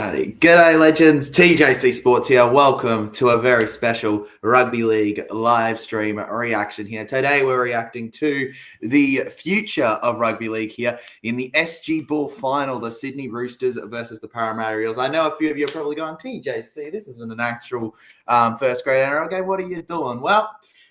G'day legends, TJC Sports here. Welcome to a very special Rugby League live stream reaction here. Today we're reacting to the future of Rugby League here in the SG Ball final, the Sydney Roosters versus the Parramatta Eels. I know a few of you are probably going, TJC, this isn't an actual first grade NRL game. What are you doing? Well,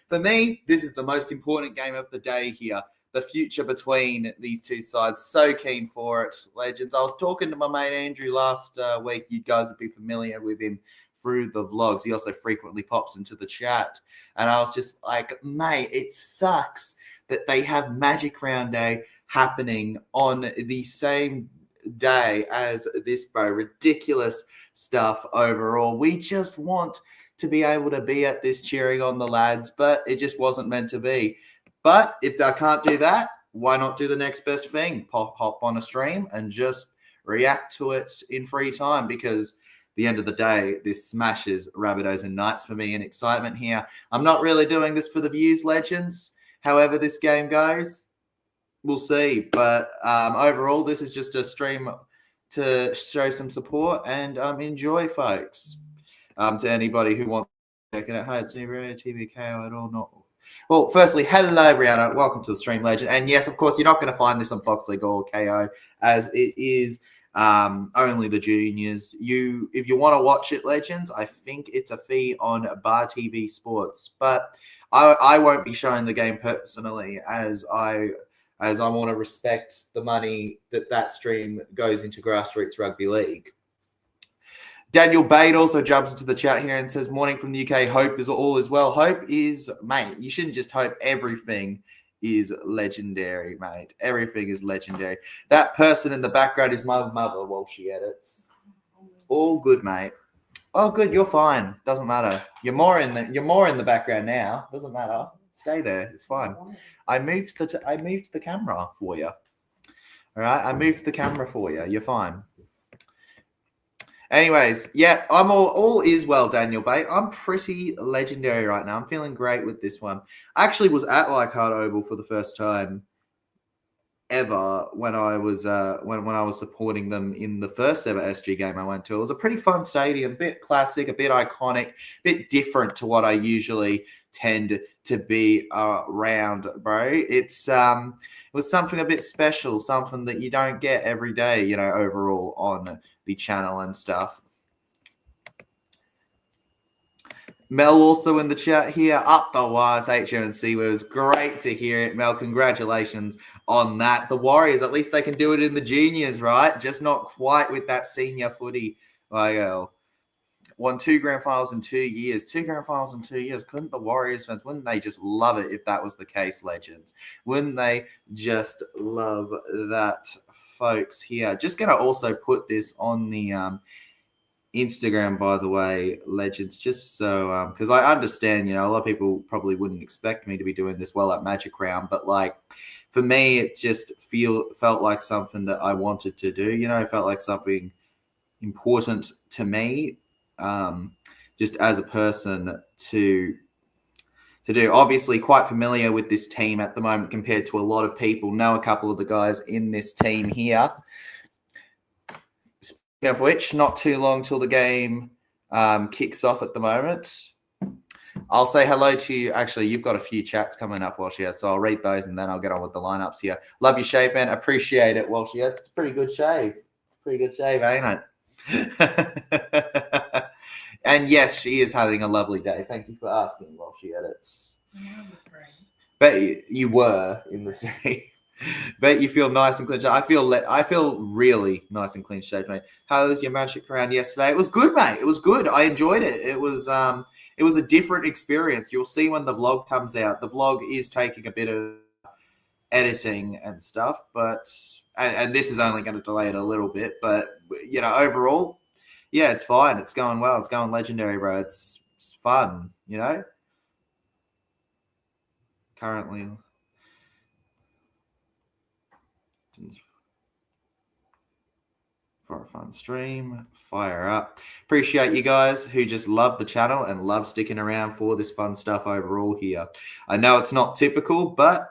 for me, this is the most important game of the day here. The future between these two sides. So keen for it, legends. I was talking to my mate Andrew last week. You guys would be familiar with him through the vlogs. He also frequently pops into the chat. And I was just like, mate, it sucks that they have Magic Round Day happening on the same day as this, bro. Ridiculous stuff overall. We just want to be able to be at this cheering on the lads, but it just wasn't meant to be. But if I can't do that, why not do the next best thing? Hop on a stream and just react to it in free time, because at the end of the day, this smashes Rabbitohs and Knights for me in excitement here. I'm not really doing this for the views, legends. However this game goes, we'll see. But overall, this is just a stream to show some support and enjoy, folks. To anybody who wants to check it out, hi, it's TVK at all, not. Well, firstly, hello, Brianna. Welcome to the stream, legend. And yes, of course, you're not going to find this on Fox League or KO, as it is only the juniors. If you want to watch it, legends, I think it's a fee on BarTV Sports. But I won't be showing the game personally, as I want to respect the money that stream goes into Grassroots Rugby League. Daniel Bate also jumps into the chat here and says, morning from the UK, hope is all is well. Hope is, mate, you shouldn't just hope. Everything is legendary, mate. Everything is legendary. That person in the background is my mother while she edits. All good, mate. Oh, good, you're fine. Doesn't matter. You're more in the background now. Doesn't matter. Stay there. It's fine. I moved the camera for you. All right, I moved the camera for you. You're fine. Anyways, yeah, I'm all is well, Daniel Bate. I'm pretty legendary right now. I'm feeling great with this one. I actually was at Leichhardt Oval for the first time ever when I was when I was supporting them in the first ever SG game I went to. It was a pretty fun stadium, a bit classic, a bit iconic, a bit different to what I usually tend to be around, bro. It was something a bit special, something that you don't get every day, you know, overall on the channel and stuff. Mel also in the chat here. Up the wires, HMC. It was great to hear it, Mel. Congratulations on that. The Warriors, at least they can do it in the juniors, right? Just not quite with that senior footy. Won 2 grand finals in 2 years. 2 grand finals in 2 years. Couldn't the Warriors fans, wouldn't they just love it if that was the case, legends? Wouldn't they just love that, folks, here? Just going to also put this on the Instagram, by the way, legends, just so because I understand, you know, a lot of people probably wouldn't expect me to be doing this well at Magic Round, but like for me, it just felt like something that I wanted to do. You know, it felt like something important to me, just as a person to do. Obviously, quite familiar with this team at the moment compared to a lot of people. Know a couple of the guys in this team here. Of which, not too long till the game kicks off at the moment. I'll say hello to you. Actually, you've got a few chats coming up, Walsh, so I'll read those and then I'll get on with the lineups here. Love your shave, man. Appreciate it, Walsh. It's a pretty good shave. Pretty good shave, ain't it? And yes, she is having a lovely day. Thank you for asking, Walsh. But you were in the stream. Bet you feel nice and clean. I feel really nice and clean shaved, mate. How was your Magic Round yesterday? It was good, mate. It was good. I enjoyed it. It was a different experience. You'll see when the vlog comes out. The vlog is taking a bit of editing and stuff, but and this is only going to delay it a little bit. But you know, overall, yeah, it's fine. It's going well. It's going legendary, bro. It's fun. You know, currently. For a fun stream, fire up. Appreciate you guys who just love the channel and love sticking around for this fun stuff overall here. I know it's not typical, but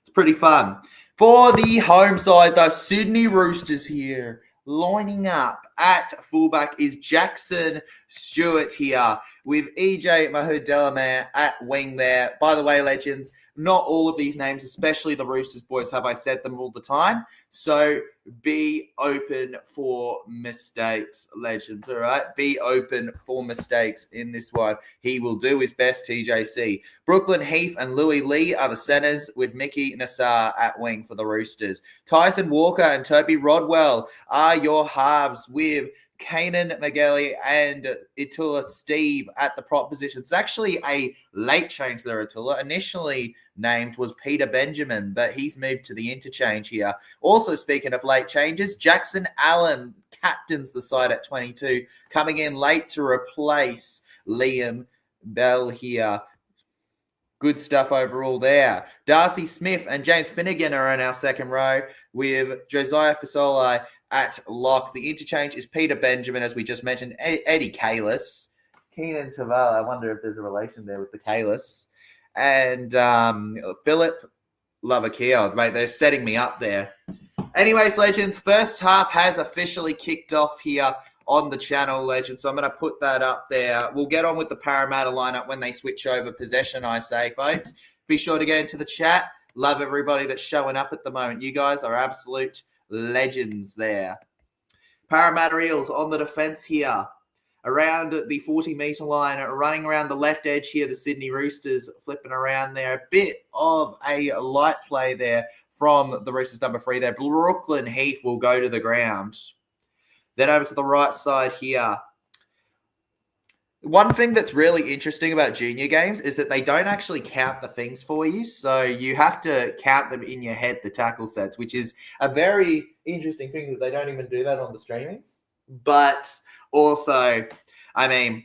it's pretty fun. For the home side, the Sydney Roosters here Lining up at fullback is Jackson Stewart here with EJ Mahu-Delamere at wing there. By the way, legends, not all of these names, especially the Roosters boys, have I said them all the time. So be open for mistakes, legends, all right? Be open for mistakes in this one. He will do his best, TJC. Brooklyn Heath and Louis Lee are the centres with Mickey Nassar at wing for the Roosters. Tyson Walker and Toby Rodwell are your halves with Kanan McGelly and Itula Steve at the prop position. It's actually a late change there, Itula. Initially named was Peter Benjamin, but he's moved to the interchange here. Also, speaking of late changes, Jackson Allen captains the side at 22, coming in late to replace Liam Bell here. Good stuff overall there. Darcy Smith and James Finnegan are in our second row with Josiah Fasoli at lock. The interchange is Peter Benjamin, as we just mentioned, Eddie Kalis, Keenan Taval. I wonder if there's a relation there with the Kalis. And Philip Lavakio. Mate, they're setting me up there. Anyways, legends, first half has officially kicked off here on the channel, legends. So I'm going to put that up there. We'll get on with the Parramatta lineup when they switch over possession, I say, folks. Be sure to get into the chat. Love everybody that's showing up at the moment. You guys are absolute legends there. Parramatta Eels on the defense here. Around the 40-metre line, running around the left edge here, the Sydney Roosters flipping around there. A bit of a light play there from the Roosters number 3 there. Brooklyn Heath will go to the ground. Then over to the right side here. One thing that's really interesting about junior games is that they don't actually count the things for you. So you have to count them in your head, the tackle sets, which is a very interesting thing that they don't even do that on the streamings. But also, I mean,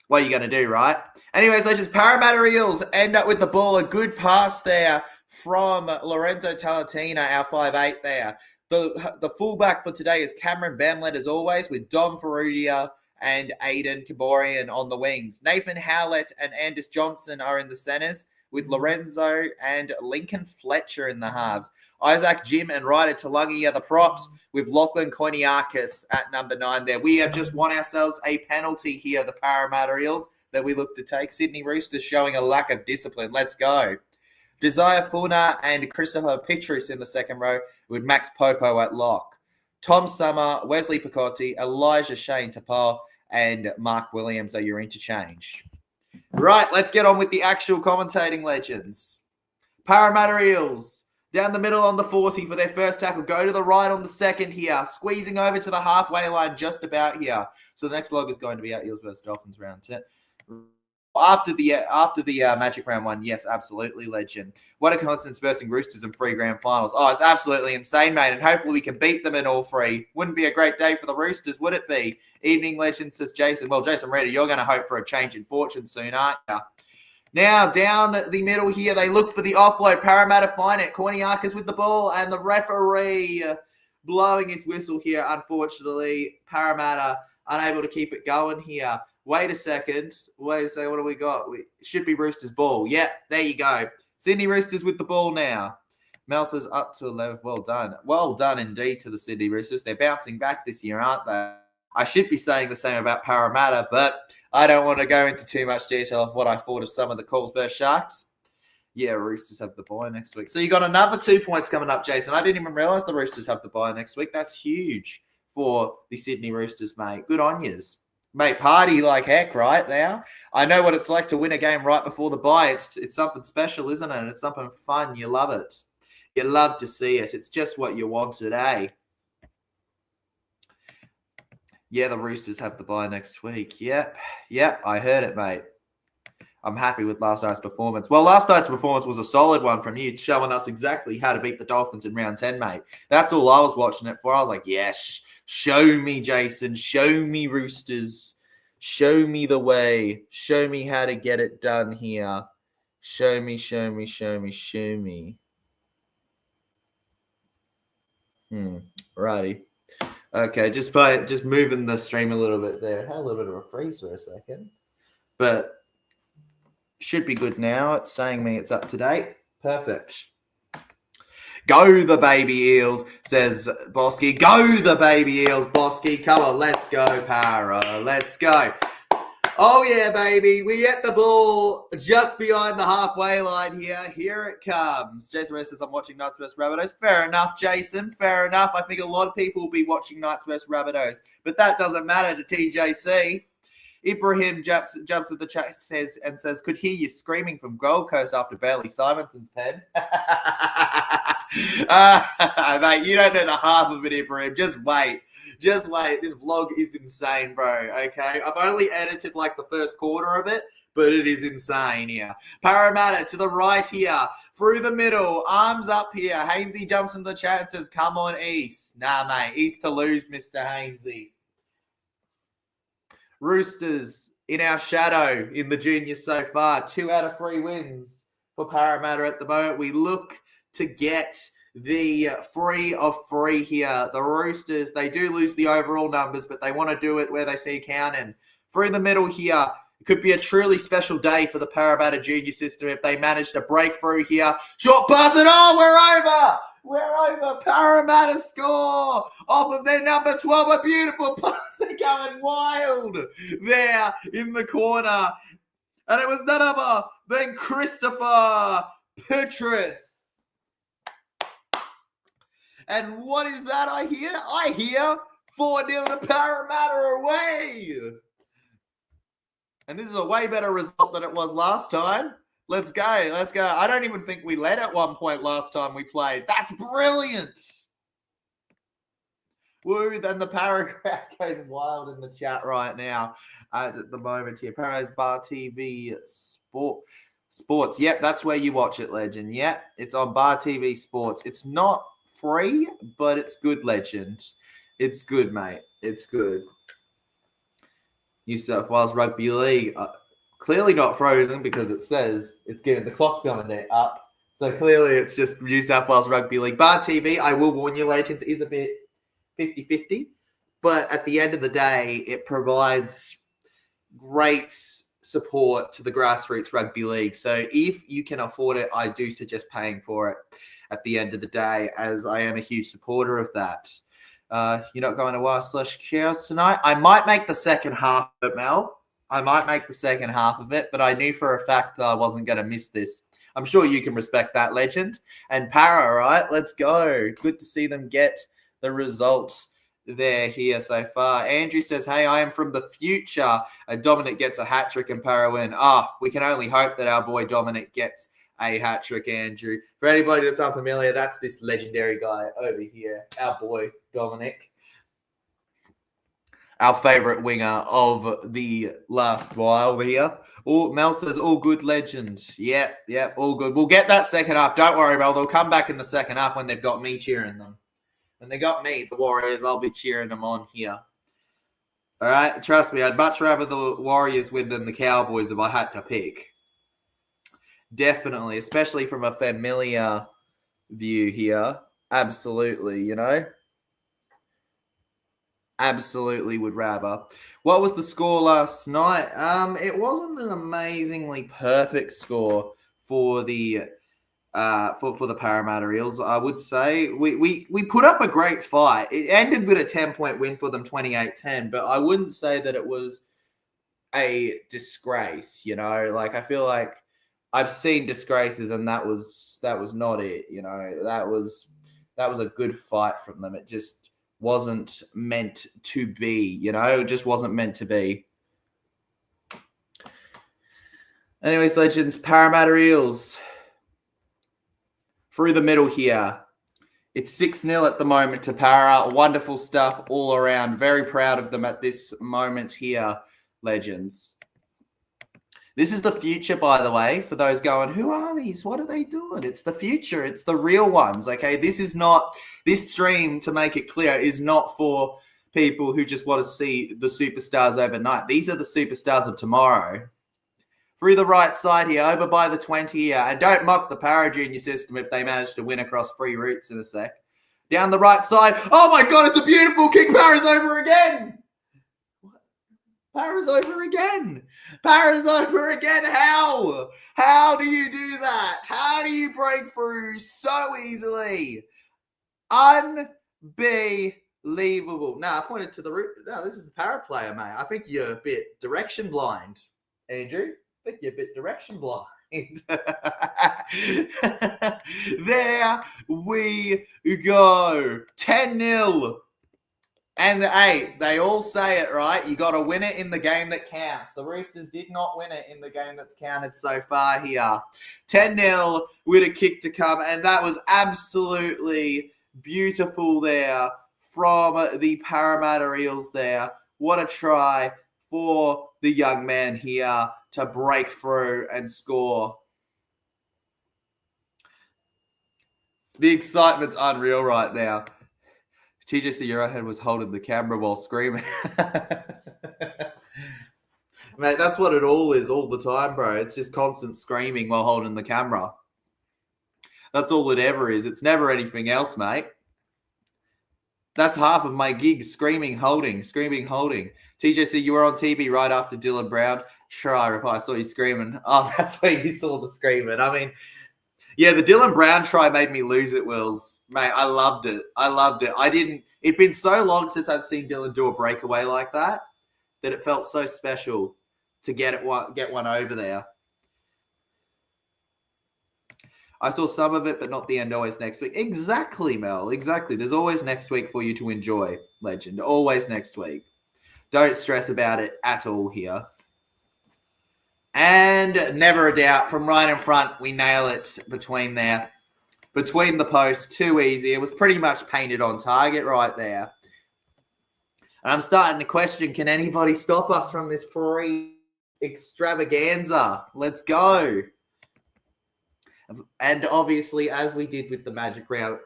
what are you going to do, right? Anyways, let's just Parramatta Eels end up with the ball. A good pass there from Lorenzo Talatina, our 5'8" there. The fullback for today is Cameron Bamlett, as always, with Dom Perudia and Aiden Kiborian on the wings. Nathan Howlett and Anders Johnson are in the centres, with Lorenzo and Lincoln Fletcher in the halves. Isaac Jim and Ryder Talangi are the props, with Lachlan Koiniakis at number 9 there. We have just won ourselves a penalty here, the Parramatta Eels, that we look to take. Sydney Roosters showing a lack of discipline. Let's go. Desire Funa and Christopher Petrus in the second row with Max Popo at lock. Tom Summer, Wesley Picotti, Elijah Shane Tapal, and Mark Williams are your interchange. Right, let's get on with the actual commentating, legends. Parramatta Eels down the middle on the 40 for their first tackle. Go to the right on the second here. Squeezing over to the halfway line just about here. So the next vlog is going to be our Eels versus Dolphins round 10. After the Magic Round 1, yes, absolutely, legend. What a coincidence bursting Roosters in 3 grand finals. Oh, it's absolutely insane, mate, and hopefully we can beat them in all 3. Wouldn't be a great day for the Roosters, would it be? Evening, legend, says Jason. Well, Jason Reader, you're going to hope for a change in fortune soon, aren't you? Now, down the middle here, they look for the offload. Parramatta find it. Koiniakis with the ball, and the referee blowing his whistle here, unfortunately. Parramatta unable to keep it going here. Wait a second. What do we got? It should be Roosters ball. Yeah, there you go. Sydney Roosters with the ball now. Melsa's up to 11. Well done. Well done indeed to the Sydney Roosters. They're bouncing back this year, aren't they? I should be saying the same about Parramatta, but I don't want to go into too much detail of what I thought of some of the Colesburg Sharks. Yeah, Roosters have the bye next week. So you got another 2 points coming up, Jason. I didn't even realise the Roosters have the bye next week. That's huge for the Sydney Roosters, mate. Good on yous. Mate, party like heck right now. I know what it's like to win a game right before the bye. It's something special, isn't it? It's something fun. You love it. You love to see it. It's just what you want today. Yeah, the Roosters have the bye next week. Yep, I heard it, mate. I'm happy with last night's performance. Well, last night's performance was a solid one from you, showing us exactly how to beat the Dolphins in round 10, mate. That's all I was watching it for. I was like, yes, show me, Jason. Show me, Roosters. Show me the way. Show me how to get it done here. Show me. Righty. Okay, just moving the stream a little bit there. Had a little bit of a freeze for a second. But should be good now. It's saying me it's up to date. Perfect. Go the baby Eels, says Bosky. Go the baby Eels, Bosky. Come on, let's go, Para. Let's go. Oh, yeah, baby. We get the ball just behind the halfway line here. Here it comes. Jason Rose says, I'm watching Knights vs. Rabbitohs. Fair enough, Jason. Fair enough. I think a lot of people will be watching Knights vs. Rabbitohs. But that doesn't matter to TJC. Ibrahim jumps at the chat says, could hear you screaming from Gold Coast after Bailey Simonson's pen. Mate, you don't know the half of it, Ibrahim. Just wait. Just wait. This vlog is insane, bro. Okay? I've only edited like the first quarter of it, but it is insane here. Parramatta to the right here. Through the middle. Arms up here. Hainsey jumps in the chat and says, come on, East. Nah, mate. East to lose, Mr. Hainsey. Roosters in our shadow in the juniors so far. 2 out of 3 wins for Parramatta at the moment. We look to get the 3 of 3 here. The Roosters, they do lose the overall numbers, but they want to do it where they see counting. Through the middle here, it could be a truly special day for the Parramatta junior system if they manage to break through here. Short pass and we're over! We're over. Parramatta score off of their number 12. A beautiful pass. They're going wild there in the corner. And it was none other than Christopher Petrus. And what is that I hear? I hear 4-0 to Parramatta away. And this is a way better result than it was last time. Let's go. Let's go. I don't even think we led at one point last time we played. That's brilliant. Woo, then the paragraph goes wild in the chat right now at the moment here. Para's BarTV Sports. Yep, that's where you watch it, Legend. Yep, it's on BarTV Sports. It's not free, but it's good, Legend. It's good, mate. It's good. New South Wales Rugby League. Clearly not frozen because it says it's getting the clock's going there up. So clearly it's just New South Wales Rugby League. BarTV, I will warn you, Legends, is a bit 50-50. But at the end of the day, it provides great support to the grassroots rugby league. So if you can afford it, I do suggest paying for it at the end of the day, as I am a huge supporter of that. You're not going to r/chaos tonight? I might make the second half of it, Mel. I might make the second half of it, but I knew for a fact that I wasn't going to miss this. I'm sure you can respect that, Legend. And Para, right? Let's go. Good to see them get the results there here so far. Andrew says, hey, I am from the future. Dominic gets a hat-trick and Para win. We can only hope that our boy Dominic gets a hat-trick, Andrew. For anybody that's unfamiliar, that's this legendary guy over here, our boy Dominic. Our favourite winger of the last while here. Mel says, all good, Legend. Yep, all good. We'll get that second half. Don't worry, Mel. They'll come back in the second half when they've got me cheering them. When they got me, the Warriors, I'll be cheering them on here. All right? Trust me, I'd much rather the Warriors win than the Cowboys if I had to pick. Definitely, especially from a familiar view here. Absolutely, you know? Absolutely would rather. What was the score last night? It wasn't an amazingly perfect score for the Parramatta Eels. I would say we put up a great fight. It ended with a 10-point win for them, 28-10. But I wouldn't say that it was a disgrace. You know, like I feel like I've seen disgraces, and that was not it. You know, that was a good fight from them. It just wasn't meant to be, you know, it just wasn't meant to be. Anyways, Legends, Parramatta Eels through the middle here. It's 6-0 at the moment to Para. Wonderful stuff all around. Very proud of them at this moment here, Legends. This is the future, by the way, for those going, who are these? What are they doing? It's the future. It's the real ones, okay? This stream, to make it clear, is not for people who just want to see the superstars overnight. These are the superstars of tomorrow. Through the right side here, over by the 20 here. And don't mock the Para Junior system if they manage to win across 3 routes in a sec. Down the right side. Oh, my God, it's a beautiful kick. Para's over again. Para's over again. Para's over again. How? How do you do that? How do you break through so easily? Unbelievable. Nah, I pointed to the root. No, this is the Para player, mate. I think you're a bit direction blind, Andrew. I think you're a bit direction blind. There we go. 10-0. And hey, they all say it, right? You got to win it in the game that counts. The Roosters did not win it in the game that's counted so far here. 10-0 with a kick to come. And that was absolutely beautiful there from the Parramatta Eels there. What a try for the young man here to break through and score. The excitement's unreal right now. TJC Eurohead was holding the camera while screaming. Mate, that's what it all is all the time, bro. It's just constant screaming while holding the camera. That's all it ever is. It's never anything else, mate. That's half of my gig, screaming, holding. TJC, you were on TV right after Dylan Brown. Sure, I saw you screaming. Oh, that's where you saw the screaming. I mean, yeah, the Dylan Brown try made me lose it, Wills. Mate, I loved it. It'd been so long since I'd seen Dylan do a breakaway like that it felt so special to get one over there. I saw some of it, but not the end. Always next week. Exactly, Mel. Exactly. There's always next week for you to enjoy, legend. Always next week. Don't stress about it at all here. And never a doubt, from right in front, we nail it between there. Between the posts, too easy. It was pretty much painted on target right there. And I'm starting to question, can anybody stop us from this free extravaganza? Let's go. And obviously, as we did with the Magic Round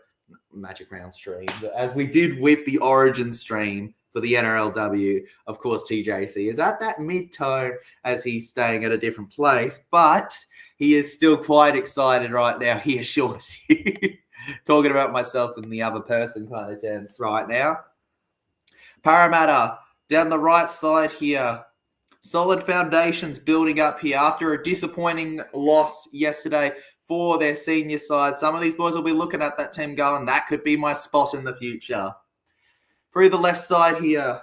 stream, as we did with the Origin stream for the NRLW, of course, TJC is at that mid-tone as he's staying at a different place, but he is still quite excited right now, he assures you. Talking about myself in the other person kind of sense right now. Parramatta down the right side here. Solid foundations building up here after a disappointing loss yesterday for their senior side. Some of these boys will be looking at that team going, that could be my spot in the future. Through the left side here,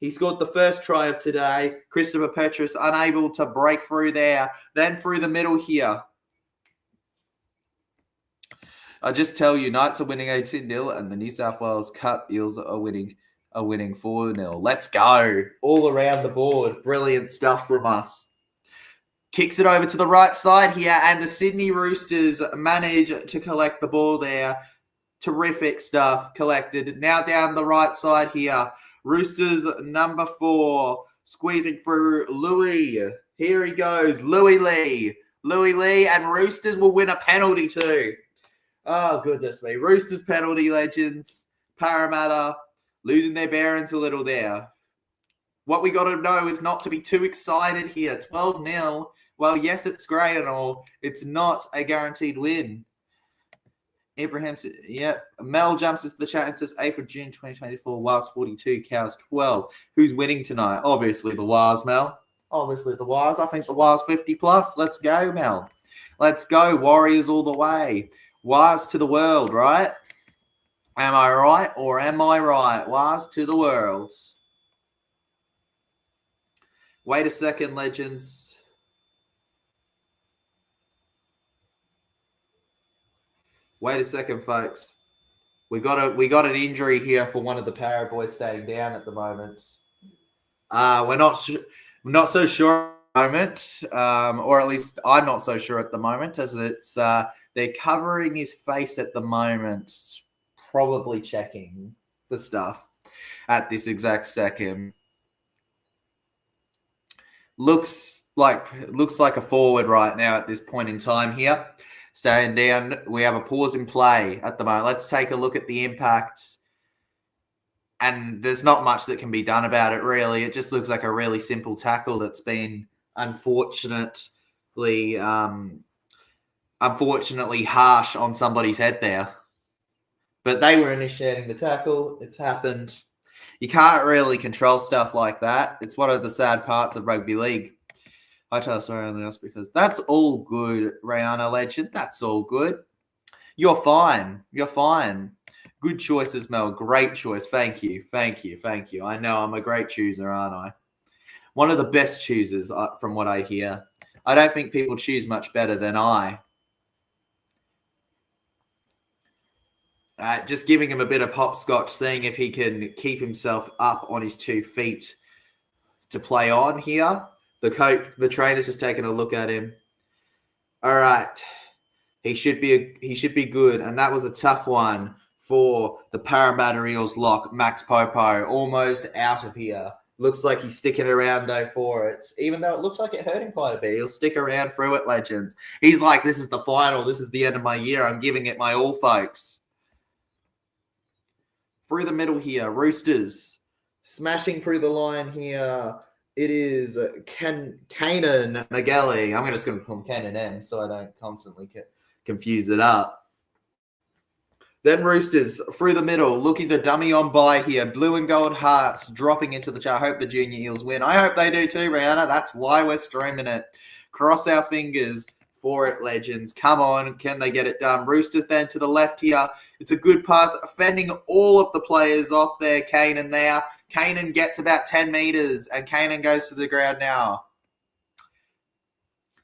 he scored the first try of today. Christopher Petrus unable to break through there. Then through the middle here. I just tell you, Knights are winning 18-0 and the New South Wales Cup Eels are winning 4-0. Let's go. All around the board. Brilliant stuff from us. Kicks it over to the right side here, and the Sydney Roosters manage to collect the ball there. Terrific stuff collected. Now down the right side here. Roosters number 4 squeezing through Louis. Here he goes. Louis Lee, and Roosters will win a penalty too. Oh, goodness me. Roosters penalty legends. Parramatta losing their bearings a little there. What we got to know is not to be too excited here. 12-0. Well, yes, it's great and all. It's not a guaranteed win. Ibrahim, yep. Mel jumps into the chat and says April, June 2024, Wars 42, Cows 12. Who's winning tonight? Obviously the Wars, Mel. Obviously the Wars. I think the Wars 50 plus. Let's go, Mel. Let's go. Warriors all the way. Wars to the world, right? Am I right or am I right? Wars to the world. Wait a second, legends. Wait a second, folks. We got an injury here for one of the Para boys staying down at the moment. We're not so sure at the moment, or at least I'm not so sure at the moment, as it's they're covering his face at the moment, probably checking for stuff at this exact second. Looks like a forward right now at this point in time here. Staying down, we have a pause in play at the moment. Let's take a look at the impact. And there's not much that can be done about it, really. It just looks like a really simple tackle that's been unfortunately harsh on somebody's head there. But they were initiating the tackle. It's happened. You can't really control stuff like that. It's one of the sad parts of rugby league. I tell sorry only else because that's all good, Rihanna Legend. That's all good. You're fine. You're fine. Good choices, Mel. Great choice. Thank you. Thank you. Thank you. I know I'm a great chooser, aren't I? One of the best choosers from what I hear. I don't think people choose much better than I. Just giving him a bit of hopscotch, seeing if he can keep himself up on his 2 feet to play on here. The trainer's just taking a look at him. All right. He should be good. And that was a tough one for the Parramatta Eels lock, Max Popo, almost out of here. Looks like he's sticking around though for it. Even though it looks like it hurt him quite a bit. He'll stick around through it, Legends. He's like, this is the final. This is the end of my year. I'm giving it my all, folks. Through the middle here, Roosters. Smashing through the line here. It is Kanan Magelli. I'm just going to call him Kanan M so I don't constantly confuse it up. Then Roosters through the middle, looking to dummy on by here. Blue and gold hearts dropping into the chart. I hope the junior Eels win. I hope they do too, Rihanna. That's why we're streaming it. Cross our fingers for it, Legends. Come on. Can they get it done? Roosters then to the left here. It's a good pass, fending all of the players off there. Kanan there. Kanan gets about 10 meters, and Kanan goes to the ground now.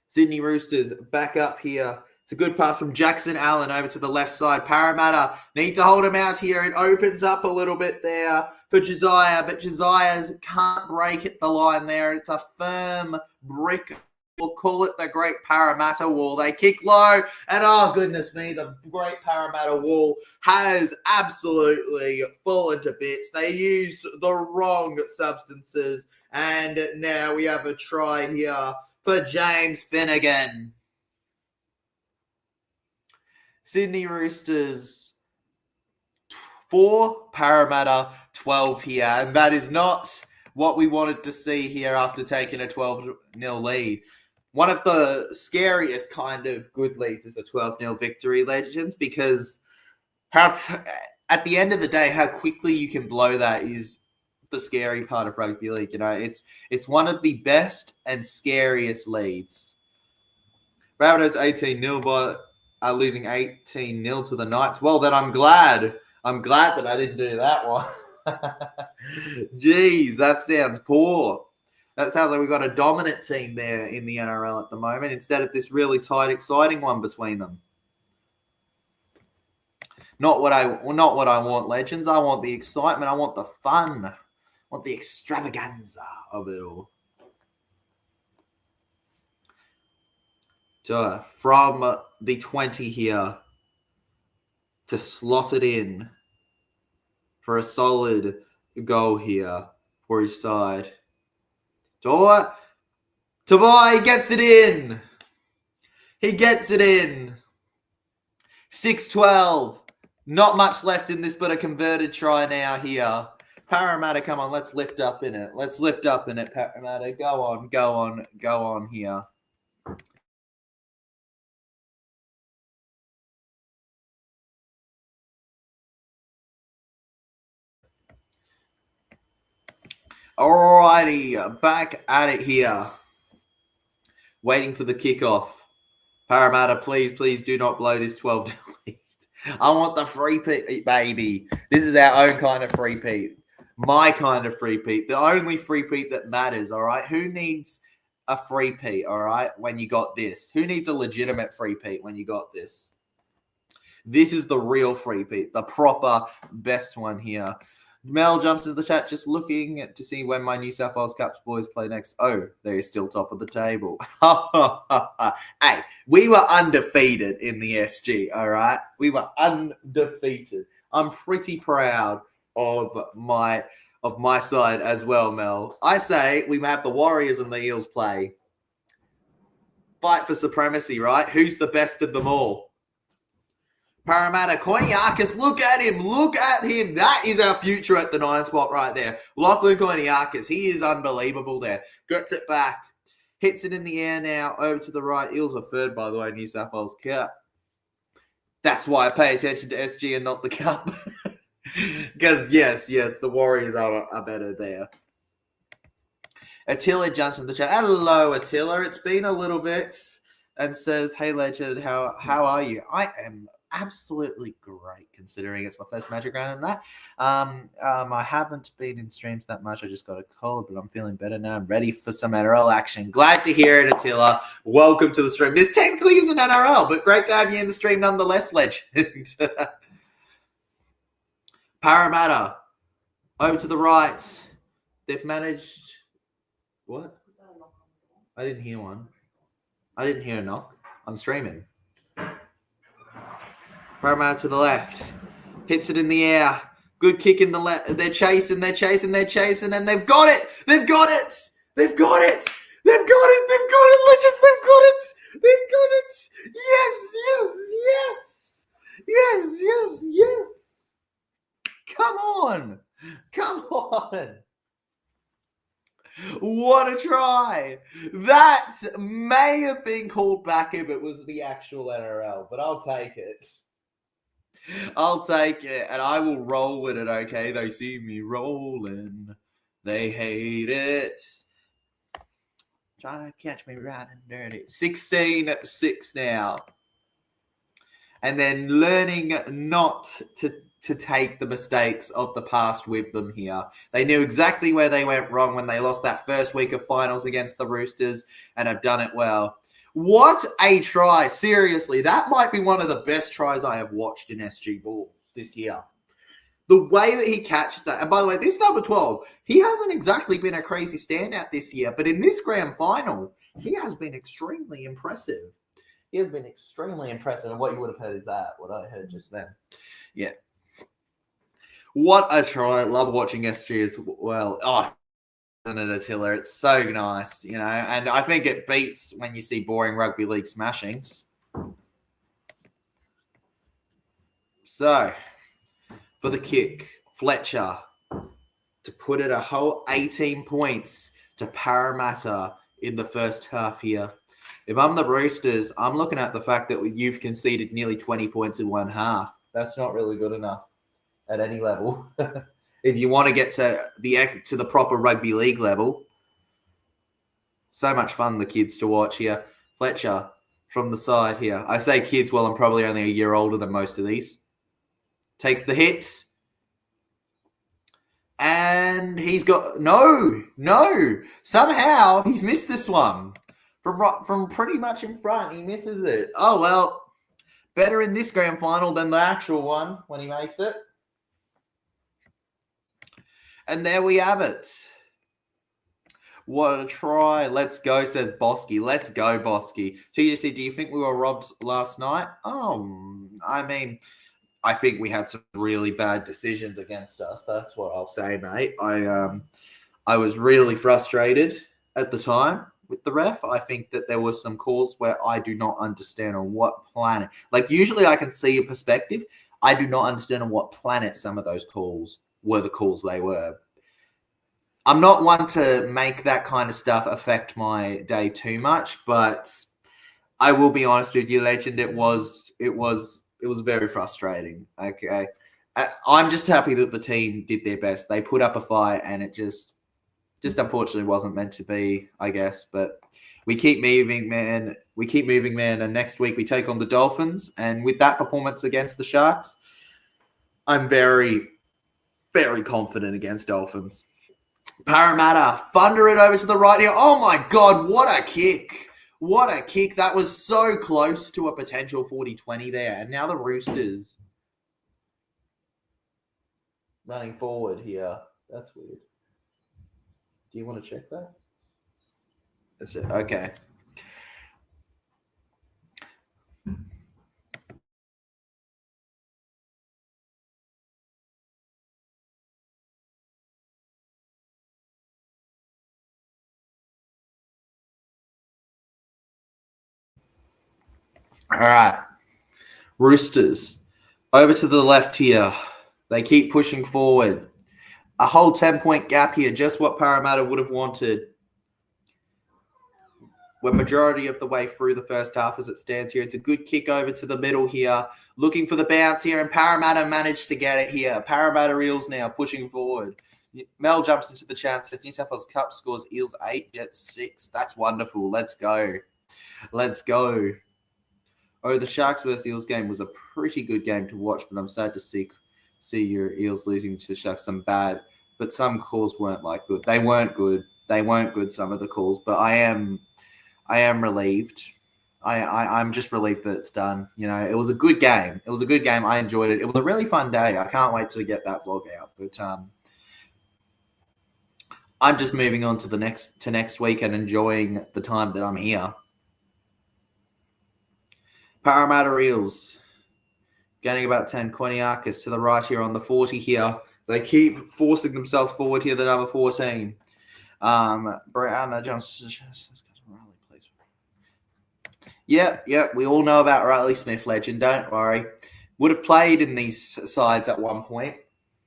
Sydney Roosters back up here. It's a good pass from Jackson Allen over to the left side. Parramatta need to hold him out here. It opens up a little bit there for Josiah, but Josiah's can't break at the line there. It's a firm brick. We'll call it the Great Parramatta Wall. They kick low, and oh, goodness me, the Great Parramatta Wall has absolutely fallen to bits. They used the wrong substances, and now we have a try here for James Finnegan. Sydney Roosters 4, Parramatta 12 here, and that is not what we wanted to see here after taking a 12-0 lead. One of the scariest kind of good leads is a 12-0 victory, Legends, because at the end of the day, how quickly you can blow that is the scary part of rugby league. You know, it's one of the best and scariest leads. Rabbitohs 18-0 but are losing 18-0 to the Knights. Well, then I'm glad that I didn't do that one. Jeez, that sounds poor. That sounds like we've got a dominant team there in the NRL at the moment instead of this really tight, exciting one between them. Not what I want, Legends. I want the excitement. I want the fun. I want the extravaganza of it all. So from the 20 here to slot it in for a solid goal here for his side. Tabai gets it in. He gets it in. 6-12. Not much left in this, but a converted try now here. Parramatta, come on, let's lift up in it. Let's lift up in it, Parramatta. Go on, go on, go on here. Alrighty, back at it here. Waiting for the kickoff. Parramatta, please do not blow this 12 lead. I want the free-peat, baby. This is our own kind of free-peat. My kind of free-peat. The only free-peat that matters, all right? Who needs a free-peat, all right, when you got this? Who needs a legitimate free-peat when you got this? This is the real free-peat, the proper best one here. Mel jumps into the chat, just looking to see when my New South Wales Caps boys play next. Oh, they're still top of the table. Hey, we were undefeated in the SG, all right? We were undefeated. I'm pretty proud of my side as well, Mel. I say we have the Warriors and the Eels play. Fight for supremacy, right? Who's the best of them all? Parramatta, Koiniakis, look at him. Look at him. That is our future at the 9 spot right there. Lachlan Koiniakis, he is unbelievable there. Gets it back. Hits it in the air now. Over to the right. Eels are third, by the way, New South Wales Cup. That's why I pay attention to SG and not the Cup. Because, yes, the Warriors are better there. Attila jumps in the chat. Hello, Attila. It's been a little bit. And says, hey, legend, how are you? I am absolutely great, considering it's my first Magic round and that. I haven't been in streams that much. I just got a cold, but I'm feeling better now. I'm ready for some NRL action. Glad to hear it, Attila. Welcome to the stream. This technically isn't NRL, but great to have you in the stream nonetheless, legend. Parramatta, over to the right. They've managed... What? I didn't hear one. I didn't hear a knock. I'm streaming. Parramatta to the left. Hits it in the air. Good kick in the left. They're chasing, and they've got it. They've got it. They've got it. They've got it. Legends, they've got it. They've got it. Yes. Come on. What a try. That may have been called back if it was the actual NRL, but I'll take it. And I will roll with it, okay? They see me rolling. They hate it. Trying to catch me right and dirty. 16-6 now. And then learning not to take the mistakes of the past with them here. They knew exactly where they went wrong when they lost that first week of finals against the Roosters and have done it well. What a try. Seriously, that might be one of the best tries I have watched in SG Ball this year. The way that he catches that. And by the way, this number 12, he hasn't exactly been a crazy standout this year, but in this grand final, he has been extremely impressive. And what you would have heard is that, what I heard just then. Yeah. What a try. I love watching SG as well. Oh, isn't it, Attila? It's so nice, you know, and I think it beats when you see boring rugby league smashings. So, for the kick, Fletcher to put it a whole 18 points to Parramatta in the first half here. If I'm the Roosters, I'm looking at the fact that you've conceded nearly 20 points in one half. That's not really good enough at any level. If you want to get to the proper rugby league level. So much fun, the kids to watch here. Fletcher from the side here. I say kids, well, I'm probably only a year older than most of these. Takes the hit. And he's got... No. Somehow he's missed this one. From pretty much in front, he misses it. Oh, well, better in this grand final than the actual one when he makes it. And there we have it. What a try. Let's go, says Bosky. Let's go, Bosky. TJC, do you think we were robbed last night? I mean, I think we had some really bad decisions against us. That's what I'll say, mate. I was really frustrated at the time with the ref. I think that there was some calls where I do not understand on what planet. Like, usually I can see a perspective. I do not understand on what planet some of those calls were the calls they were. I'm not one to make that kind of stuff affect my day too much, but I will be honest with you, Legend. It was very frustrating. Okay. I'm just happy that the team did their best. They put up a fight, and it just unfortunately wasn't meant to be, I guess. But we keep moving, man. And next week we take on the Dolphins. And with that performance against the Sharks, I'm very, very confident against Dolphins. Parramatta, thunder it over to the right here. Oh, my God, what a kick. What a kick. That was so close to a potential 40-20 there. And now the Roosters running forward here. That's weird. Do you want to check that? That's it. Okay. All right. Roosters over to the left here. They keep pushing forward. A whole 10-point gap here, just what Parramatta would have wanted. We're majority of the way through the first half as it stands here. It's a good kick over to the middle here. Looking for the bounce here, and Parramatta managed to get it here. Parramatta Eels now pushing forward. Mel jumps into the chances. New South Wales Cup scores Eels 8, Jets 6. That's wonderful. Let's go. Let's go. Oh, the Sharks versus Eels game was a pretty good game to watch, but I'm sad to see your Eels losing to the Sharks. Some bad, but some calls weren't like good. They weren't good. They weren't good, some of the calls, but I am relieved. I'm just relieved that it's done. You know, it was a good game. It was a good game. I enjoyed it. It was a really fun day. I can't wait to get that vlog out. But I'm just moving on to next week and enjoying the time that I'm here. Parramatta Eels gaining about 10. Quiniakis to the right here on the 40 here. They keep forcing themselves forward here, the number 14. Brown Johnson. Yep. We all know about Riley Smith, legend. Don't worry. Would have played in these sides at one point.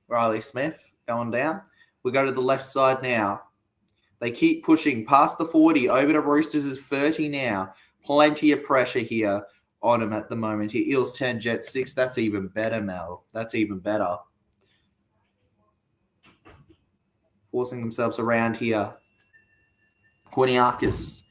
Riley Smith going down. We go to the left side now. They keep pushing past the 40. Over to Roosters is 30 now. Plenty of pressure here on him at the moment. Here, Eels 10, Jets 6. That's even better, Mel. That's even better. Forcing themselves around here. Quiniakis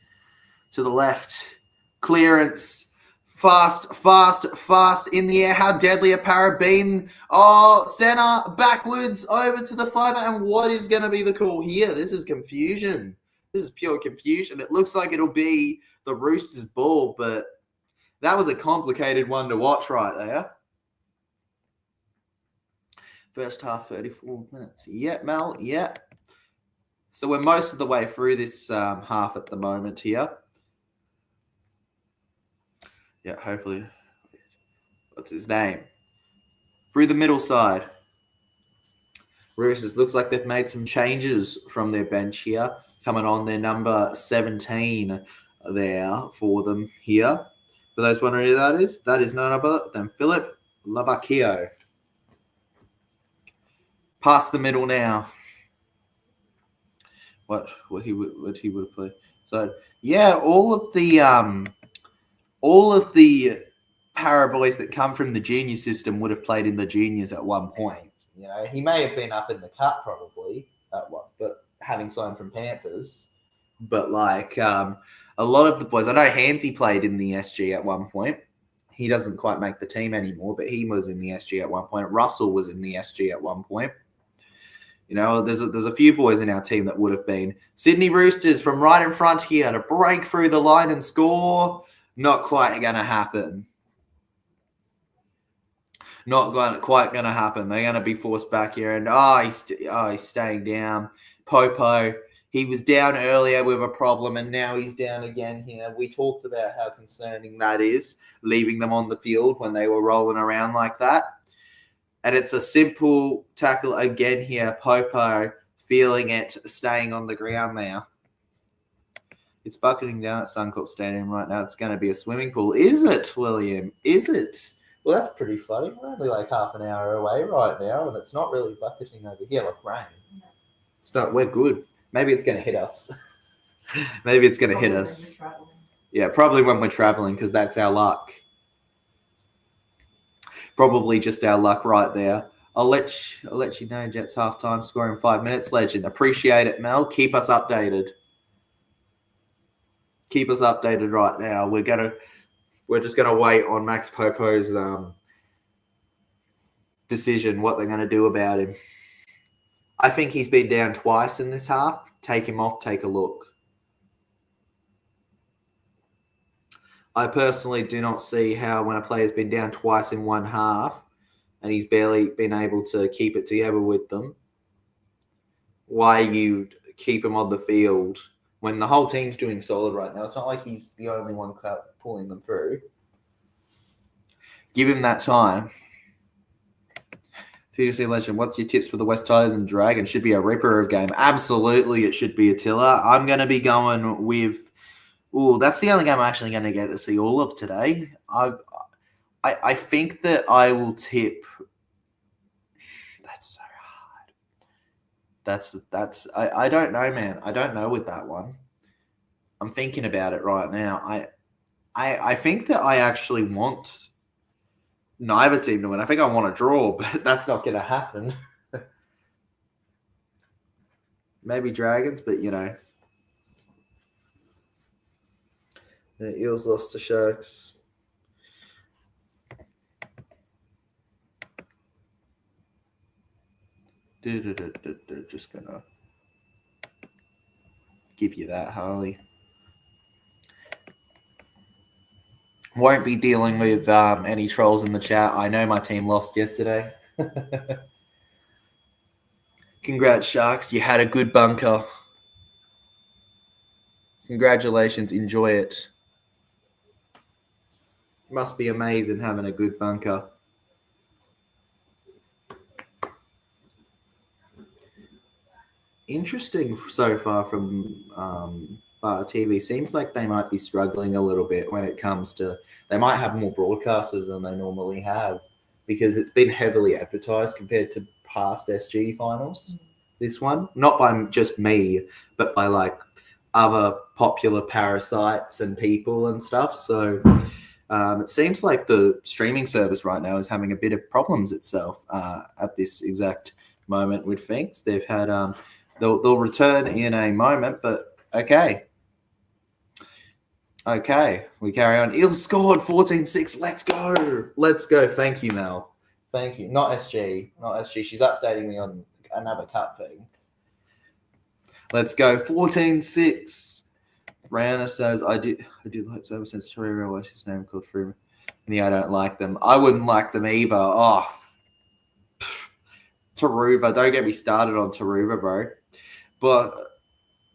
to the left. Clearance. Fast in the air. How deadly a Parabene. Oh, center, backwards, over to the fiber. And what is going to be the call here? This is confusion. This is pure confusion. It looks like it'll be the Roosters' ball, but that was a complicated one to watch right there. First half, 34 minutes. Yep, Mel, yep. So we're most of the way through this half at the moment here. Yeah, hopefully. What's his name? Through the middle side. Roosters looks like they've made some changes from their bench here. Coming on their number 17 there for them here. For those wondering who that is none other than Philip Lavacchio. Past the middle now. What he would have played. So yeah, all of the para boys that come from the junior system would have played in the juniors at one point. You know, he may have been up in the cut probably at one, but having signed from Panthers. But like a lot of the boys, I know Hansy played in the SG at one point. He doesn't quite make the team anymore, but he was in the SG at one point. Russell was in the SG at one point. You know, there's a few boys in our team that would have been. Sydney Roosters from right in front here to break through the line and score. Not quite going to happen. Quite going to happen. They're going to be forced back here. And he's staying down. Popo, he was down earlier with a problem, and now he's down again here. We talked about how concerning that is, leaving them on the field when they were rolling around like that. And it's a simple tackle again here. Popo feeling it, staying on the ground now. It's bucketing down at Suncorp Stadium right now. It's going to be a swimming pool. Is it, William? Is it? Well, that's pretty funny. We're only like half an hour away right now, and it's not really bucketing over here like rain. It's not. We're good. Maybe it's going to hit us. Maybe it's going to hit us. Yeah, probably when we're traveling, because that's our luck. Probably just our luck right there. I'll let you know. Jets halftime score in 5 minutes. Legend. Appreciate it, Mel. Keep us updated. Keep us updated right now. We're just gonna wait on Max Popo's decision, what they're gonna do about him. I think he's been down twice in this half. Take him off, take a look. I personally do not see how when a player's been down twice in one half and he's barely been able to keep it together with them, why you keep him on the field when the whole team's doing solid right now. It's not like he's the only one pulling them through. Give him that time. TGC Legend, what's your tips for the West Tigers and Dragons? Should be a ripper of game. Absolutely, it should be a tiller. I'm going to be going with... that's the only game I'm actually going to get to see all of today. I think that I will tip... That's so hard. I don't know, man. I don't know with that one. I'm thinking about it right now. I think that I actually want neither team to win. I think I want to draw, but that's not going to happen. Maybe Dragons, but the Eels lost to Sharks. Just gonna give you that, Harley. Won't be dealing with any trolls in the chat. I know my team lost yesterday. Congrats, Sharks. You had a good bunker. Congratulations. Enjoy it. Must be amazing having a good bunker. Interesting so far from BarTV. Seems like they might be struggling a little bit when it comes to... They might have more broadcasters than they normally have because it's been heavily advertised compared to past SG finals. This one, not by just me, but by like other popular parasites and people and stuff. So it seems like the streaming service right now is having a bit of problems itself at this exact moment with things. They've had they'll return in a moment, but okay. Okay, we carry on. Eels scored 14-6. Let's go. Let's go. Thank you, Mel. Thank you. Not SG. Not SG. She's updating me on another cup thing. Let's go. 14-6. Rihanna says, I did like so ever since Taruva. What's his name called through? Yeah, I don't like them. I wouldn't like them either. Oh, Taruva. Don't get me started on Taruva, bro. But,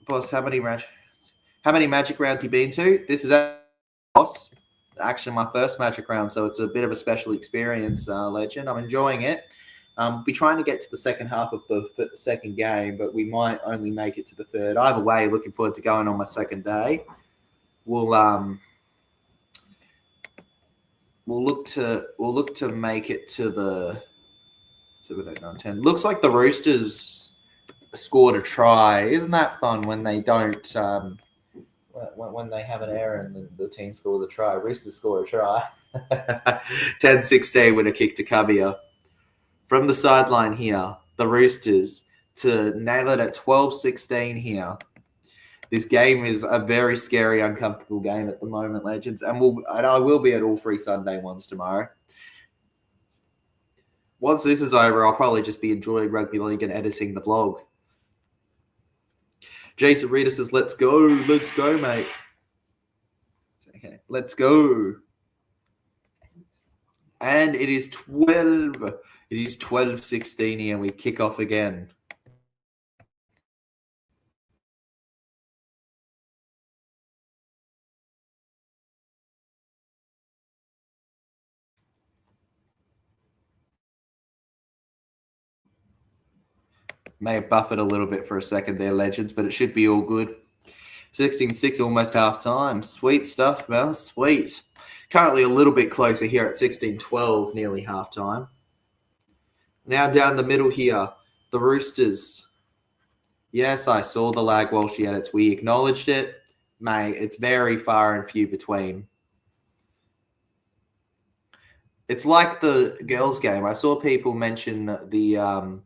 boss, how many Magic rounds you been to? This is boss. Actually, my first Magic round, so it's a bit of a special experience, Legend. I'm enjoying it. Be trying to get to the second half of the second game, but we might only make it to the third. Either way, looking forward to going on my second day. We'll look to make it to the 7, 8, 9, 10. Looks like the Roosters scored a try. Isn't that fun when they don't when they have an error and the team scores a try? Roosters score a try. 10-16 with a kick to Cubbier. From the sideline here, the Roosters to nail it at 12-16 here. This game is a very scary, uncomfortable game at the moment, Legends. And I will be at all 3 Sunday ones tomorrow. Once this is over, I'll probably just be enjoying rugby league and editing the vlog. Jason Rita says, let's go. Let's go, mate. Okay, let's go. And it is 12. It is 12-16 here. We kick off again. May have buffered a little bit for a second there, Legends, but it should be all good. 16-6, almost half time. Sweet stuff, Mel. Sweet. Currently a little bit closer here at 16-12, nearly half time. Now down the middle here, the Roosters. Yes, I saw the lag while she edits. We acknowledged it. Mate, it's very far and few between. It's like the girls' game. I saw people mention the...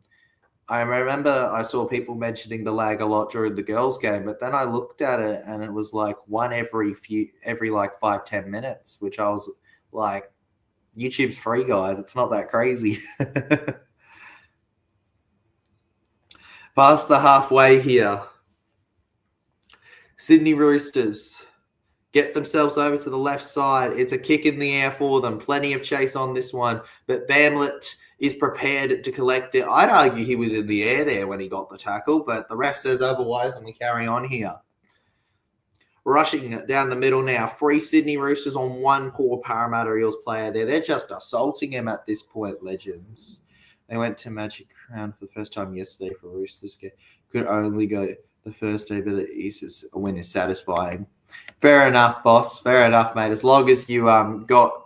I remember I saw people mentioning the lag a lot during the girls' game, but then I looked at it and it was like one every like 5-10 minutes, which I was like, YouTube's free, guys. It's not that crazy. Past the halfway here. Sydney Roosters get themselves over to the left side. It's a kick in the air for them. Plenty of chase on this one, but Bamlett is prepared to collect it. I'd argue he was in the air there when he got the tackle, but the ref says otherwise, and we carry on here. Rushing down the middle now. 3 Sydney Roosters on 1 poor Parramatta Eels player there. They're just assaulting him at this point, Legends. They went to Magic Round for the first time yesterday for Roosters. Could only go the first day, but a win is satisfying. Fair enough, boss. Fair enough, mate. As long as you got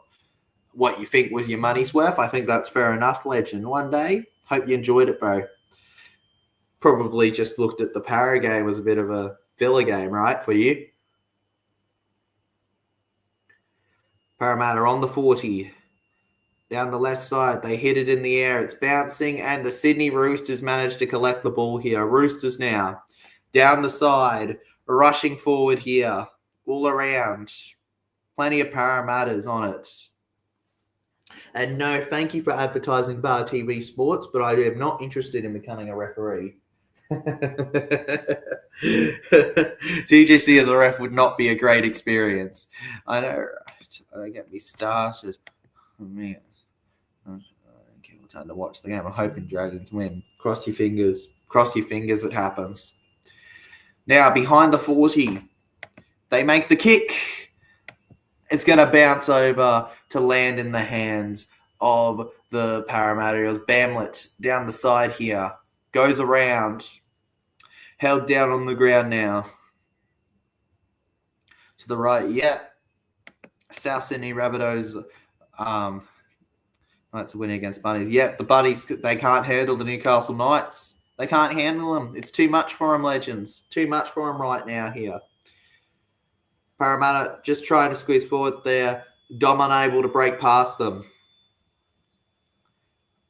what you think was your money's worth, I think that's fair enough, Legend. One day, hope you enjoyed it, bro. Probably just looked at the Para game as a bit of a filler game, right, for you? Parramatta on the 40. Down the left side, they hit it in the air. It's bouncing, and the Sydney Roosters managed to collect the ball here. Roosters now down the side, rushing forward here, all around. Plenty of Parramatta's on it. And no, thank you for advertising BarTV Sports, but I am not interested in becoming a referee. TJC as a ref would not be a great experience. I know, right? They get me started. Oh, man. I don't get more time to watch the game. I'm hoping Dragons win. Cross your fingers. Cross your fingers it happens. Now, behind the 40, they make the kick. It's going to bounce over to land in the hands of the Parramatta Eels. Bamlett down the side here. Goes around. Held down on the ground now. To the right, yeah. South Sydney Rabbitohs. That's a win against Bunnies. Yep, the Bunnies, they can't handle the Newcastle Knights. They can't handle them. It's too much for them, legends. Too much for them right now here. Parramatta just trying to squeeze forward there. Dom unable to break past them.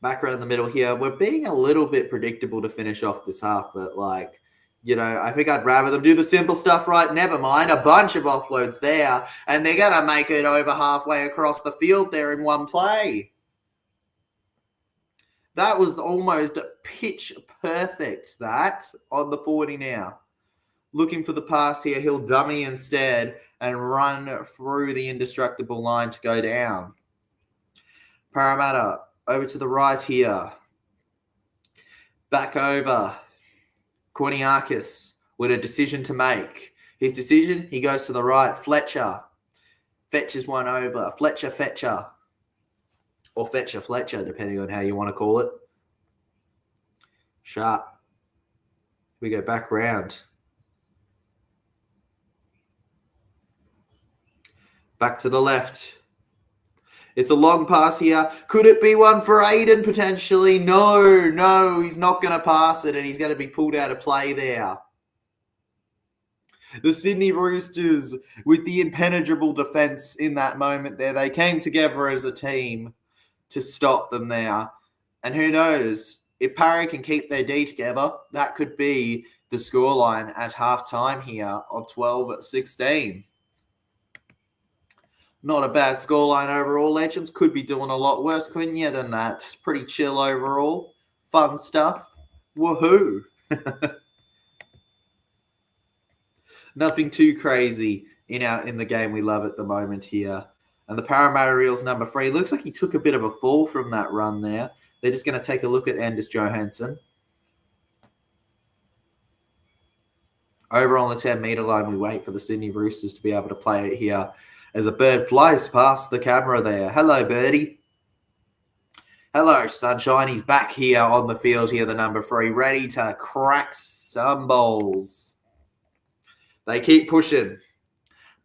Back around the middle here. We're being a little bit predictable to finish off this half, but I think I'd rather them do the simple stuff right. Never mind. A bunch of offloads there, and they're going to make it over halfway across the field there in one play. That was almost pitch perfect, that, on the 40 now. Looking for the pass here. He'll dummy instead and run through the indestructible line to go down. Parramatta over to the right here. Back over. Korniakis with a decision to make. His decision, he goes to the right. Fletcher. Fetches one over. Fletcher. Or Fletcher, depending on how you want to call it. Sharp. We go back round. Back to the left. It's a long pass here. Could it be one for Aiden potentially? No, he's not going to pass it, and he's going to be pulled out of play there. The Sydney Roosters, with the impenetrable defence in that moment there, they came together as a team to stop them there. And who knows, if Parry can keep their D together, that could be the scoreline at half-time here of 12-16. Not a bad scoreline overall. Legends could be doing a lot worse, couldn't you, than that? It's pretty chill overall. Fun stuff. Woohoo! Nothing too crazy in the game we love at the moment here. And the Parramatta Eels number 3. Looks like he took a bit of a fall from that run there. They're just going to take a look at Anders Johansson. Over on the 10-metre line, we wait for the Sydney Roosters to be able to play it here as a bird flies past the camera there. Hello, birdie. Hello, sunshine. He's back here on the field here, the number 3, ready to crack some balls. They keep pushing.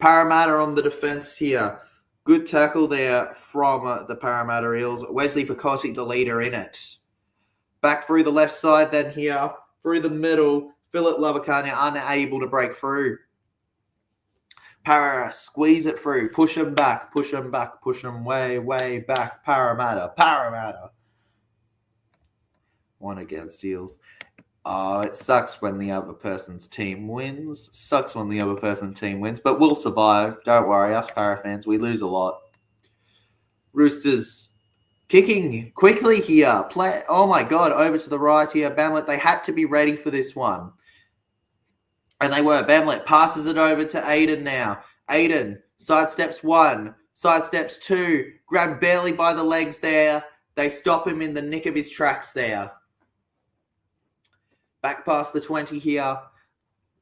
Parramatta on the defence here. Good tackle there from the Parramatta Eels. Wesley Picotti, the leader in it. Back through the left side then here. Through the middle. Philip Lavacania unable to break through. Para, squeeze it through. Push them back. Push them way back. Parramatta. One against Eels. Oh, it sucks when the other person's team wins. But we'll survive. Don't worry, us Para fans, we lose a lot. Roosters kicking quickly here. Oh my God, over to the right here. Bamlett, they had to be ready for this one. And they were. Bamlett passes it over to Aiden now. Aiden sidesteps 1, sidesteps 2, grabbed barely by the legs there. They stop him in the nick of his tracks there. Back past the 20 here.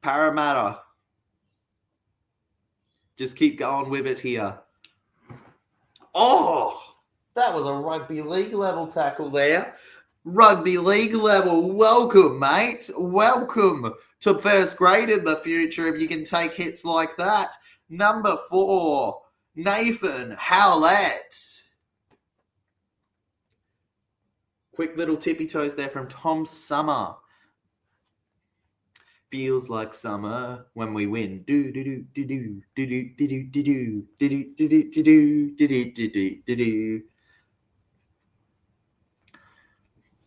Parramatta. Just keep going with it here. Oh, that was a rugby league level tackle there. Rugby league level. Welcome, mate. Welcome to first grade in the future if you can take hits like that. Number 4, Nathan Howlett. Quick little tippy toes there from Tom Summer. Feels like summer when we win. Do do do do do do do do do do do do do do do do do do do.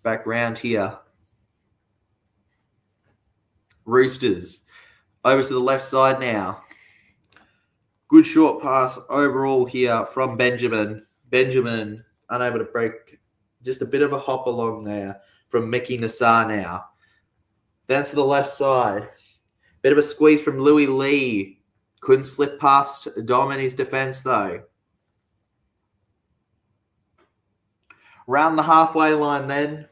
Back round here. Roosters over to the left side now. Good short pass overall here from Benjamin. Benjamin unable to break. Just a bit of a hop along there from Mickey Nassar now. Down to the left side. Bit of a squeeze from Louis Lee. Couldn't slip past Dom in his defense, though. Round the halfway line then.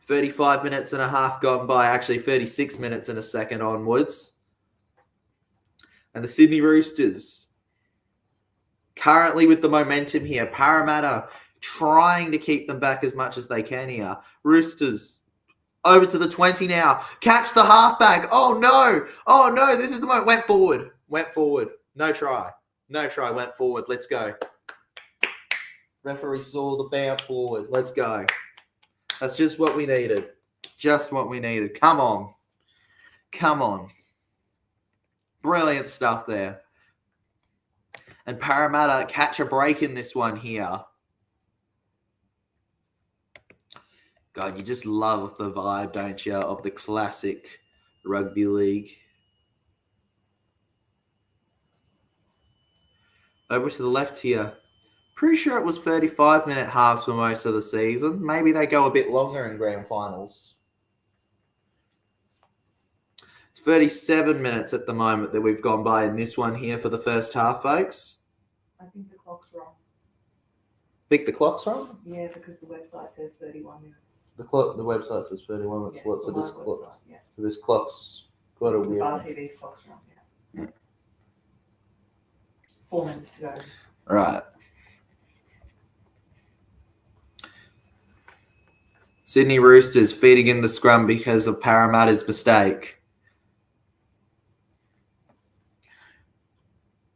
35 minutes and a half gone by. Actually, 36 minutes and a second onwards. And the Sydney Roosters currently with the momentum here. Parramatta trying to keep them back as much as they can here. Roosters over to the 20 now. Catch the halfback. Oh, no. Oh, no. This is the moment. Went forward. Went forward. No try. No try. Went forward. Let's go. Referee saw the bounce forward. Let's go. That's just what we needed. Just what we needed. Come on. Come on. Brilliant stuff there. And Parramatta catch a break in this one here. God, you just love the vibe, don't you, of the classic rugby league. Over to the left here. Pretty sure it was 35-minute halves for most of the season. Maybe they go a bit longer in grand finals. It's 37 minutes at the moment that we've gone by in this one here for the first half, folks. I think the clock's wrong. Think the clock's wrong? Yeah, because the website says 31 minutes. The website says 31 minutes. Yeah, So this clock? Yeah. So this clock's got a weird. BarTV's clock's wrong. Yeah. 4 minutes to go. Right. Sydney Roosters feeding in the scrum because of Parramatta's mistake.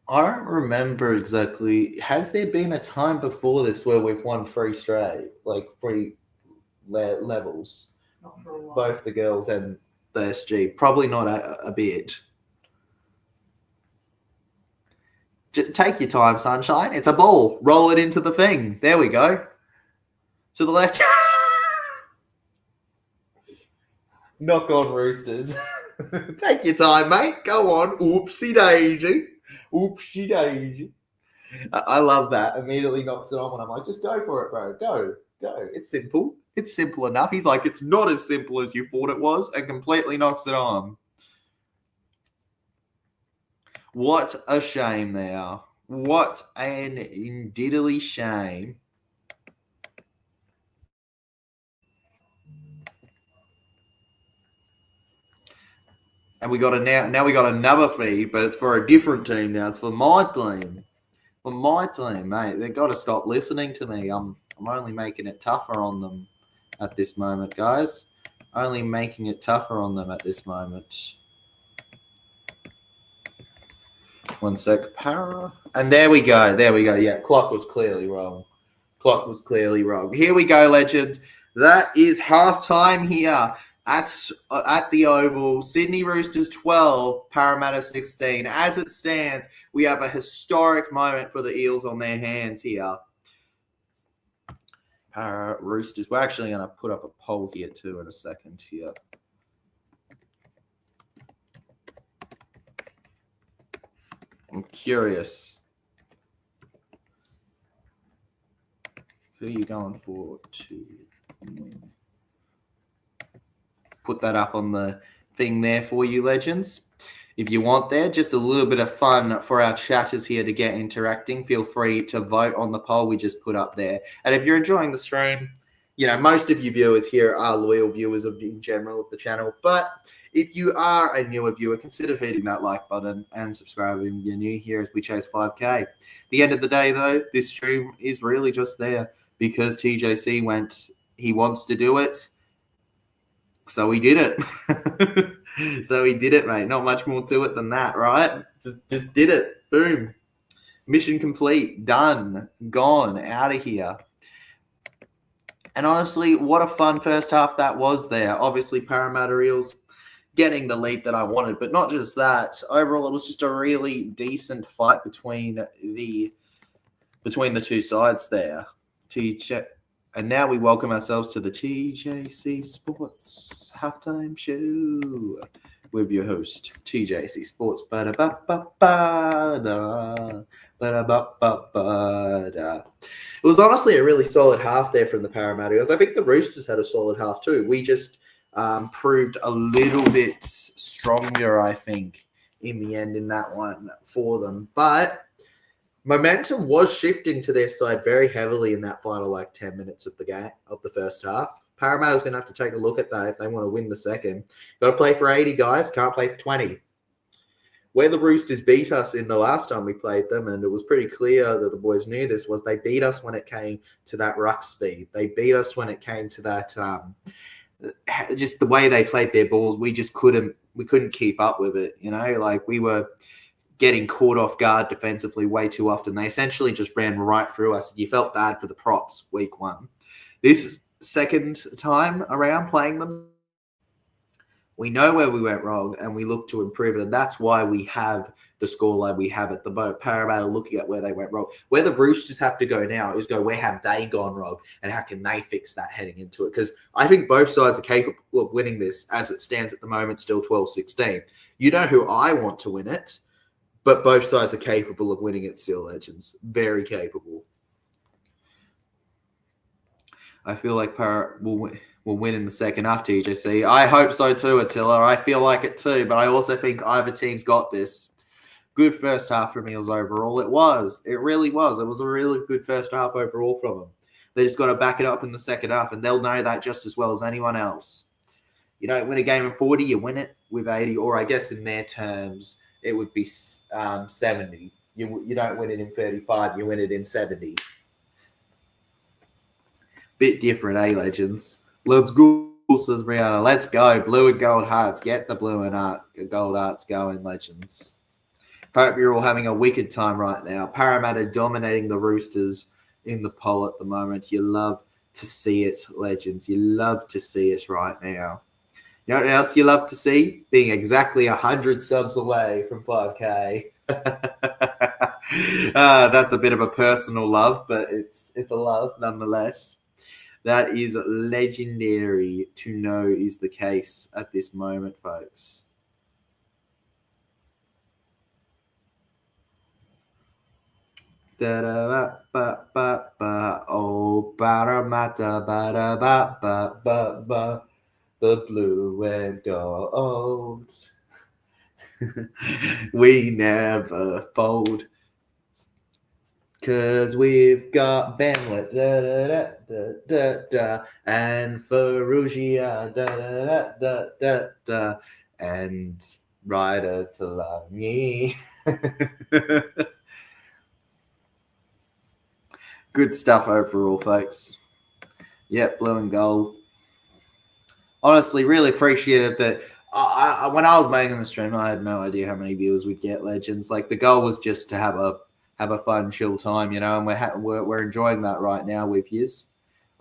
I don't remember exactly. Has there been a time before this where we've won 3 straight, like 3 levels? Not for a while. Both the girls and the SG. Probably not a bit. Take your time, sunshine. It's a ball. Roll it into the thing. There we go. To the left. Knock on, Roosters. Take your time, mate. Go on. Oopsie daisy. Oopsie daisy. I love that. Immediately knocks it on when I'm like, just go for it, bro. Go. It's simple. It's simple enough. He's like, it's not as simple as you thought it was, and completely knocks it on. What a shame there. What an diddly shame. And we got now we got another feed, but it's for a different team now. It's for my team. For my team, mate. They've got to stop listening to me. I'm only making it tougher on them at this moment, guys. Only making it tougher on them at this moment. One sec. Para. And there we go. Yeah, clock was clearly wrong. Here we go, legends. That is halftime here at the Oval. Sydney Roosters 12, Parramatta 16. As it stands, we have a historic moment for the Eels on their hands here. Roosters. We're actually going to put up a poll here too in a second here. I'm curious. Who are you going for to win? Put that up on the thing there for you, legends. If you want there, just a little bit of fun for our chatters here to get interacting. Feel free to vote on the poll we just put up there. And if you're enjoying the stream, you know, most of you viewers here are loyal viewers in general of the channel. But if you are a newer viewer, consider hitting that like button and subscribing if you're new here as we chase 5K. At the end of the day, though, this stream is really just there because TJC he wants to do it. So he did it. So he did it, mate. Not much more to it than that, right? Just did it. Boom. Mission complete. Done. Gone. Out of here. And honestly, what a fun first half that was there. Obviously, Parramatta Eels getting the lead that I wanted, but not just that. Overall, it was just a really decent fight between the two sides there. And now we welcome ourselves to the TJC Sports halftime show with your host, TJC Sports. It was honestly a really solid half there from the Parramatta Eels. I think the Roosters had a solid half too. We just proved a little bit stronger, I think, in the end in that one for them. But momentum was shifting to their side very heavily in that final 10 minutes of the game of the first half. Parramatta's going to have to take a look at that if they want to win the second. Got to play for 80, guys. Can't play for 20. Where the Roosters beat us in the last time we played them, and it was pretty clear that the boys knew this, was they beat us when it came to that ruck speed. They beat us when it came to that just the way they played their balls. We just couldn't keep up with it. We were getting caught off guard defensively way too often. They essentially just ran right through us. You felt bad for the props week one. This second time around playing them, we know where we went wrong and we look to improve it. And that's why we have the scoreline we have at the moment. Parramatta looking at where they went wrong. Where the Roosters have to go now is where have they gone wrong and how can they fix that heading into it? Because I think both sides are capable of winning this as it stands at the moment, still 12-16. You know who I want to win it, but both sides are capable of winning it still, legends. Very capable. I feel like Parramatta will win in the second half, TJC. I hope so too, Attila. I feel like it too, but I also think either team's got this. Good first half from Eels overall. It was. It really was. It was a really good first half overall from them. They just got to back it up in the second half, and they'll know that just as well as anyone else. You don't win a game in 40, you win it with 80, or I guess in their terms, it would be 70. You don't win it in 35, you win it in 70. Bit different, legends? Let's go, says Brianna. Let's go. Blue and gold hearts. Get the blue and gold hearts going, legends. Hope you're all having a wicked time right now. Parramatta dominating the Roosters in the poll at the moment. You love to see it, legends. You love to see it right now. You know what else you love to see? Being exactly 100 subs away from 5K. That's a bit of a personal love, but it's a love nonetheless. That is legendary to know is the case at this moment, folks. Da-da-ba-ba-ba-ba. Oh, Parramatta, ba-da-ba-ba-ba-ba. The blue and gold. We never fold. Cause we've got Benlet, da da da da da da, and Ferrugia, da da da da da da, and Ryder to love me. Good stuff overall, folks. Yep, blue and gold. Honestly, really appreciated that. When I was making the stream, I had no idea how many viewers we'd get, legends. The goal was just to have a fun, chill time, and we're enjoying that right now with yous.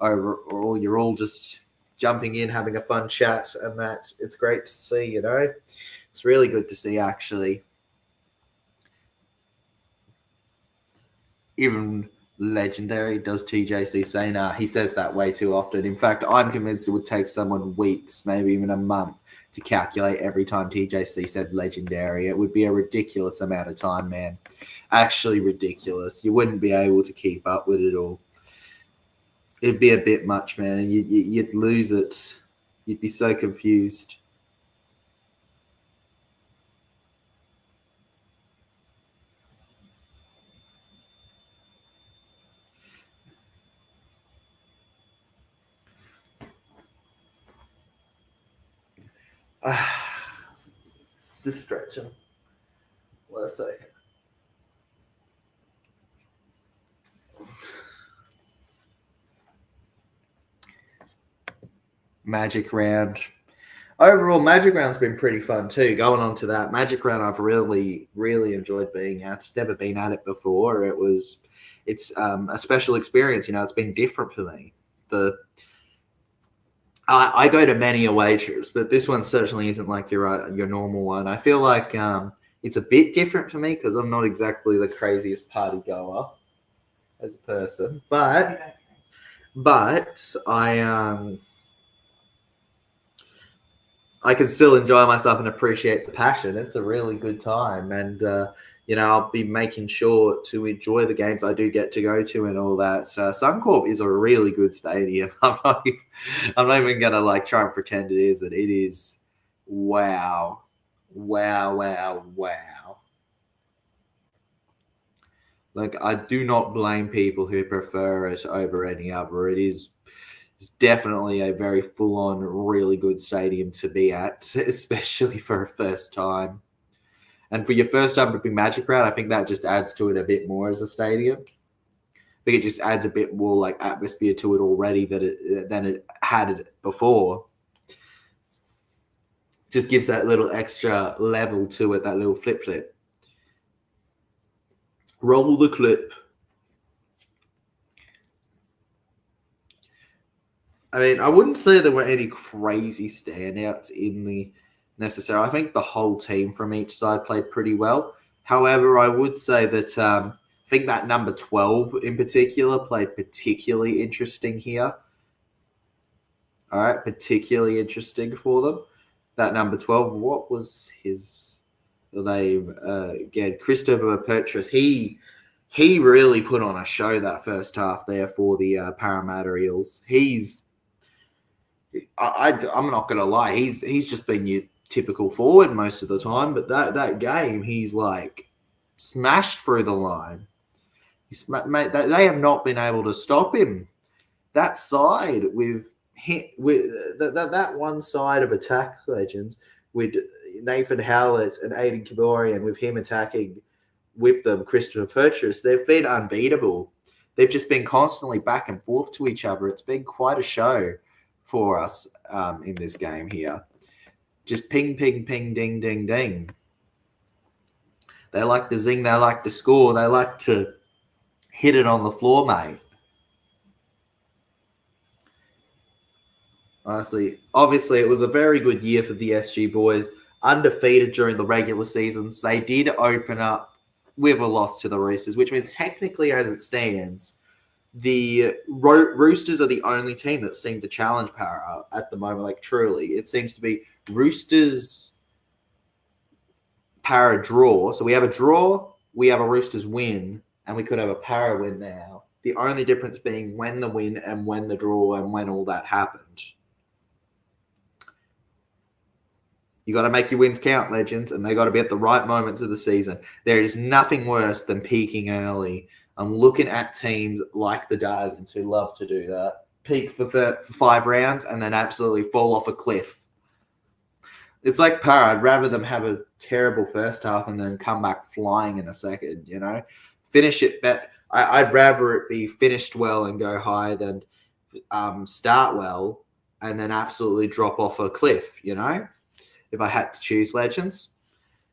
Overall, you're all just jumping in, having a fun chat, and it's great to see, It's really good to see, actually. Even legendary does TJC say, nah, he says that way too often. In fact, I'm convinced it would take someone weeks, maybe even a month, to calculate every time TJC said legendary. It would be a ridiculous amount of time, man. Actually ridiculous. You wouldn't be able to keep up with it all. It'd be a bit much, man. You'd lose it. You'd be so confused. Just stretching. Let's see. Magic round. Overall, Magic Round's been pretty fun too. Going on to that, Magic Round I've really, really enjoyed being at. Never been at it before. It's a special experience. It's been different for me I go to many away trips, but this one certainly isn't like your normal one. I feel like it's a bit different for me because I'm not exactly the craziest party goer as a person, but I can still enjoy myself and appreciate the passion. It's a really good time, and I'll be making sure to enjoy the games I do get to go to and all that. Suncorp is a really good stadium. I'm not even gonna like try and pretend it isn't. It is wow. Like, I do not blame people who prefer it over any other. It's definitely a very full-on, really good stadium to be at, especially for a first time. And for your first time to be Magic Round, I think that just adds to it a bit more as a stadium. I think it just adds a bit more like atmosphere to it already than it had before. Just gives that little extra level to it, that little flip. Roll the clip. I mean, I wouldn't say there were any crazy standouts in the necessary. I think the whole team from each side played pretty well. However, I would say that I think that number 12 in particular played particularly interesting here. All right, particularly interesting for them. That number 12, what was his name? Again, Christopher Petrus. He really put on a show that first half there for the Parramatta Eels. I'm not going to lie. He's just been your typical forward most of the time, but that game, he's like smashed through the line. Mate, they have not been able to stop him. That side with that one side of attack, legends, with Nathan Howlett and Aidan Kiborian, with him attacking with them, Christopher Petrus, they've been unbeatable. They've just been constantly back and forth to each other. It's been quite a show for us in this game here. Just ping, ding, ding. They like to zing, they like to score, they like to hit it on the floor, mate. Honestly, obviously, it was a very good year for the SG boys. Undefeated during the regular seasons. They did open up with a loss to the Roosters, which means technically, as it stands, the Roosters are the only team that seem to challenge Para at the moment. Like, truly, it seems to be Roosters Para draw. So we have a draw, we have a Roosters win, and we could have a Para win now. The only difference being when the win and when the draw and when all that happened. You got to make your wins count, legends, and they got to be at the right moments of the season. There is nothing worse than peaking early. I'm looking at teams like the Dragons who love to do that. Peak for 5 rounds and then absolutely fall off a cliff. It's like Para. I'd rather them have a terrible first half and then come back flying in a second, you know? Finish it better. I'd rather it be finished well and go high than start well and then absolutely drop off a cliff, you know? If I had to choose, legends.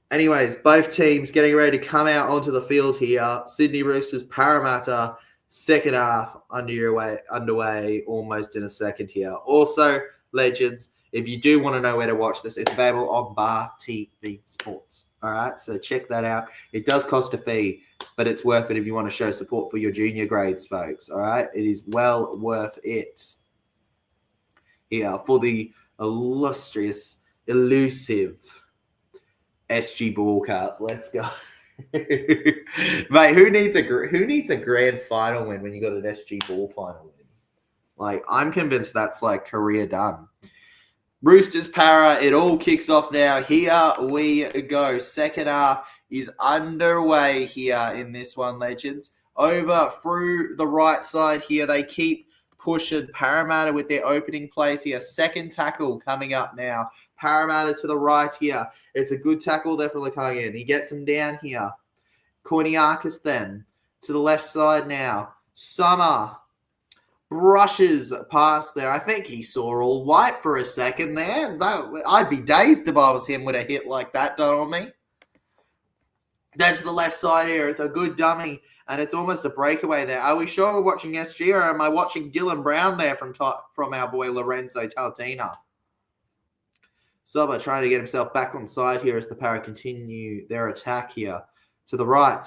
Anyways, both teams getting ready to come out onto the field here. Sydney Roosters, Parramatta, second half underway almost in a second here. Also, legends, if you do want to know where to watch this, it's available on BarTV Sports. All right, so check that out. It does cost a fee, but it's worth it if you want to show support for your junior grades, folks. All right, it is well worth it. Here for the illustrious, elusive SG Ball Cup. Let's go. Mate, who needs a grand final win when you got an SG Ball final win? Like, I'm convinced that's like career done. Roosters Para, it all kicks off now. Here we go. Second half is underway here in this one, legends. Over through the right side here, they keep pushing Parramatta with their opening plays here. Second tackle coming up now. Parramatta to the right here. It's a good tackle definitely coming in. He gets him down here. Korniakis then to the left side now. Summer brushes past there. I think he saw all white for a second there. I'd be dazed if I was him with a hit like that done on me. Then to the left side here, it's a good dummy, and it's almost a breakaway there. Are we sure we're watching SG, or am I watching Gillen Brown there from our boy Lorenzo Talatina? Suba trying to get himself back on side here as the Para continue their attack here. To the right.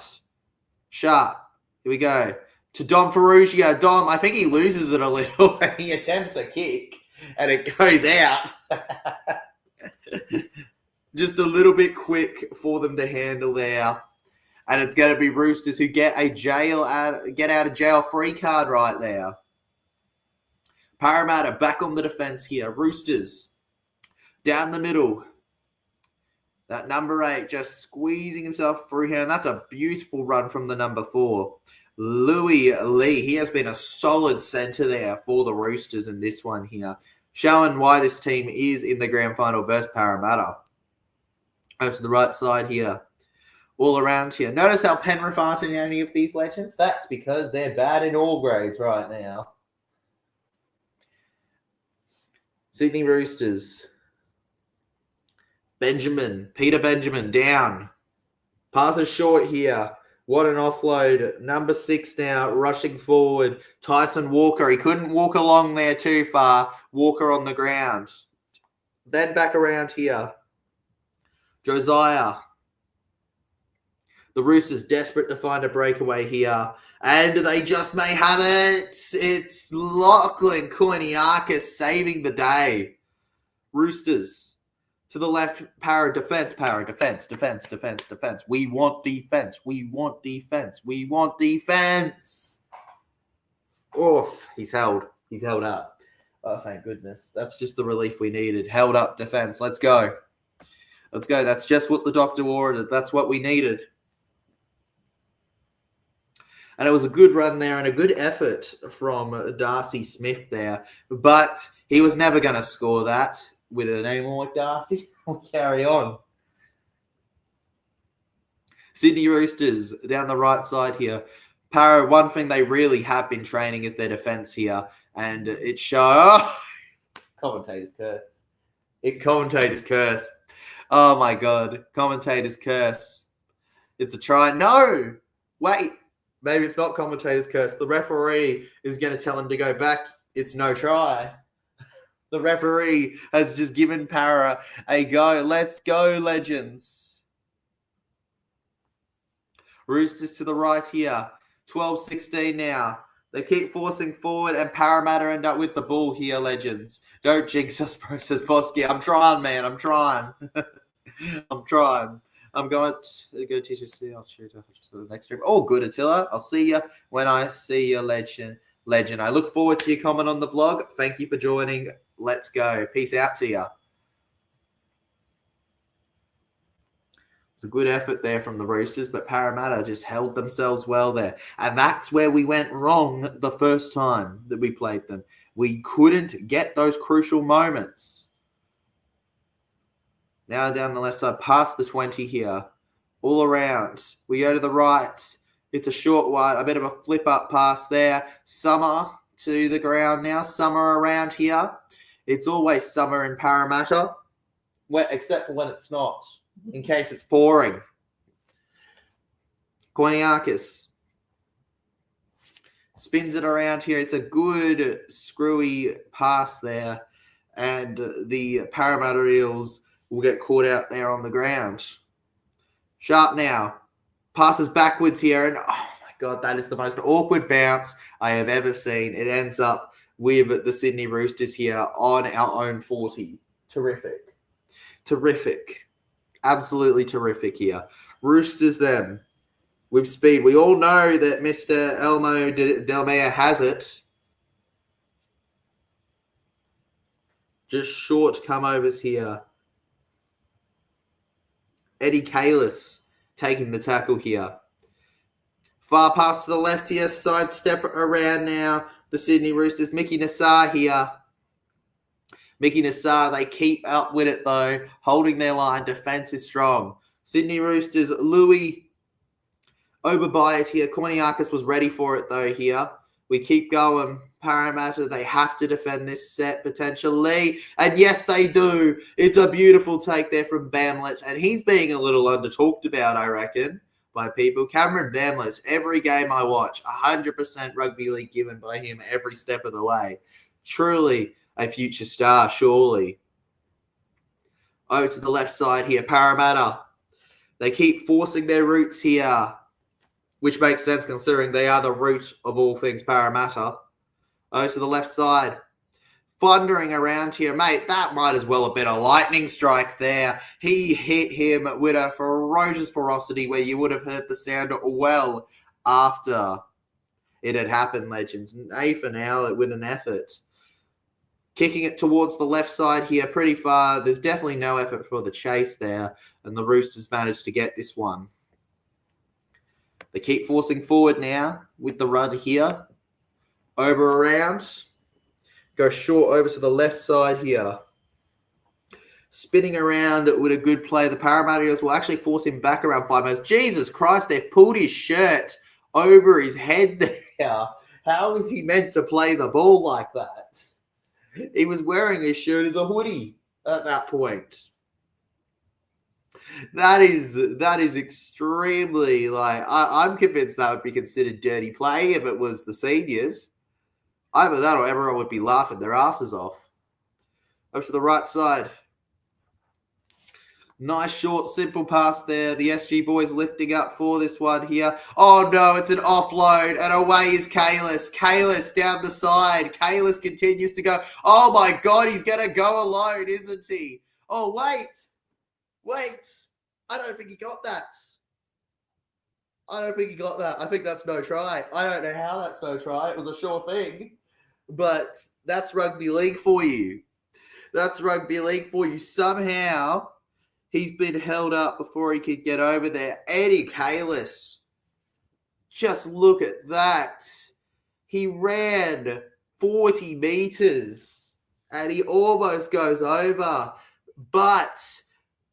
Sharp. Here we go. To Dom Ferrugia. Dom, I think he loses it a little. He attempts a kick, and it goes out. Just a little bit quick for them to handle there. And it's going to be Roosters who get a get out of jail free card right there. Parramatta back on the defense here. Roosters down the middle. That number 8 just squeezing himself through here. And that's a beautiful run from the number 4. Louis Lee. He has been a solid centre there for the Roosters in this one here. Showing why this team is in the grand final versus Parramatta. Over to the right side here. All around here. Notice how Penrith aren't in any of these legends? That's because they're bad in all grades right now. Sydney Roosters. Peter Benjamin down. Passes short here. What an offload. Number 6 now rushing forward. Tyson Walker. He couldn't walk along there too far. Walker on the ground. Then back around here. Josiah. The Roosters desperate to find a breakaway here. And they just may have it. It's Lachlan Koiniakis saving the day. Roosters to the left. Para defense. Defense. We want defense. Oof. He's held up. Oh, thank goodness. That's just the relief we needed. Held up defense. Let's go. That's just what the doctor ordered. That's what we needed. And it was a good run there and a good effort from Darcy Smith there. But he was never going to score that with a name like Darcy. We'll carry on. Sydney Roosters down the right side here. Para, one thing they really have been training is their defense here. And it shows... Commentator's curse. Commentator's curse. Oh, my God. Commentator's curse. It's a try. No! Wait. Maybe it's not commentator's curse. The referee is going to tell him to go back. It's no try. The referee has just given Para a go. Let's go, legends. Roosters to the right here. 12-16 now. They keep forcing forward, and Parramatta end up with the ball here, legends. Don't jinx us, says Bosky. I'm trying, man. I'm trying. I'm going to go teach us. I'll shoot the next stream. Oh, good, Attila. I'll see you when I see you, legend. I look forward to your comment on the vlog. Thank you for joining. Let's go. Peace out to you. It's a good effort there from the Roosters, but Parramatta just held themselves well there. And that's where we went wrong the first time that we played them. We couldn't get those crucial moments. Now down the left side, past the 20 here. All around. We go to the right. It's a short one. A bit of a flip-up pass there. Summer to the ground now. Summer around here. It's always summer in Parramatta. Except for when it's not. In case it's pouring. Koiniakis. Spins it around here. It's a good screwy pass there. And the Parramatta Eels will get caught out there on the ground. Sharp now. Passes backwards here. And oh my God, that is the most awkward bounce I have ever seen. It ends up with the Sydney Roosters here on our own 40. Terrific. Absolutely terrific here. Roosters then. With speed. We all know that Mr. Elmo Delmea has it. Just short come-overs here. Eddie Kalis taking the tackle here. Far pass to the left here. Sidestep around now. The Sydney Roosters. Mickey Nassar here. Mickey Nassar, they keep up with it though. Holding their line. Defense is strong. Sydney Roosters. Louis Oberbiet here. Koiniakis was ready for it though here. We keep going. Parramatta, they have to defend this set potentially. And yes, they do. It's a beautiful take there from Bamlett. And he's being a little under-talked about, I reckon. by people. Cameron Bamless, every game I watch, 100% rugby league given by him every step of the way. Truly a future star, surely. Over to the left side here, Parramatta. They keep forcing their routes here, which makes sense considering they are the root of all things Parramatta. Over to the left side. Thundering around here, mate, that might as well have been a lightning strike there. He hit him with a ferocious ferocity where you would have heard the sound well after it had happened, legends. Nathan Howlett with an effort. Kicking it towards the left side here pretty far. There's definitely no effort for the chase there, and the Roosters managed to get this one. They keep forcing forward now with the run here. Over around. Go short over to the left side here. Spinning around with a good play. The Parramatta Eels will actually force him back around 5 minutes. Jesus Christ, they've pulled his shirt over his head there. How is he meant to play the ball like that? He was wearing his shirt as a hoodie at that point. That is extremely, like, I'm convinced that would be considered dirty play if it was the seniors. Either that or everyone would be laughing their asses off. Over to the right side. Nice short, simple pass there. The SG boys lifting up for this one here. Oh no, it's an offload and away is Kalis. Kalis down the side. Kalis continues to go. Oh my God, he's going to go alone, isn't he? Oh, wait. I don't think he got that. I think that's no try. I don't know how that's no try. It was a sure thing. But that's rugby league for you. Somehow, he's been held up before he could get over there. Eddie Kalis. Just look at that. He ran 40 meters and he almost goes over. But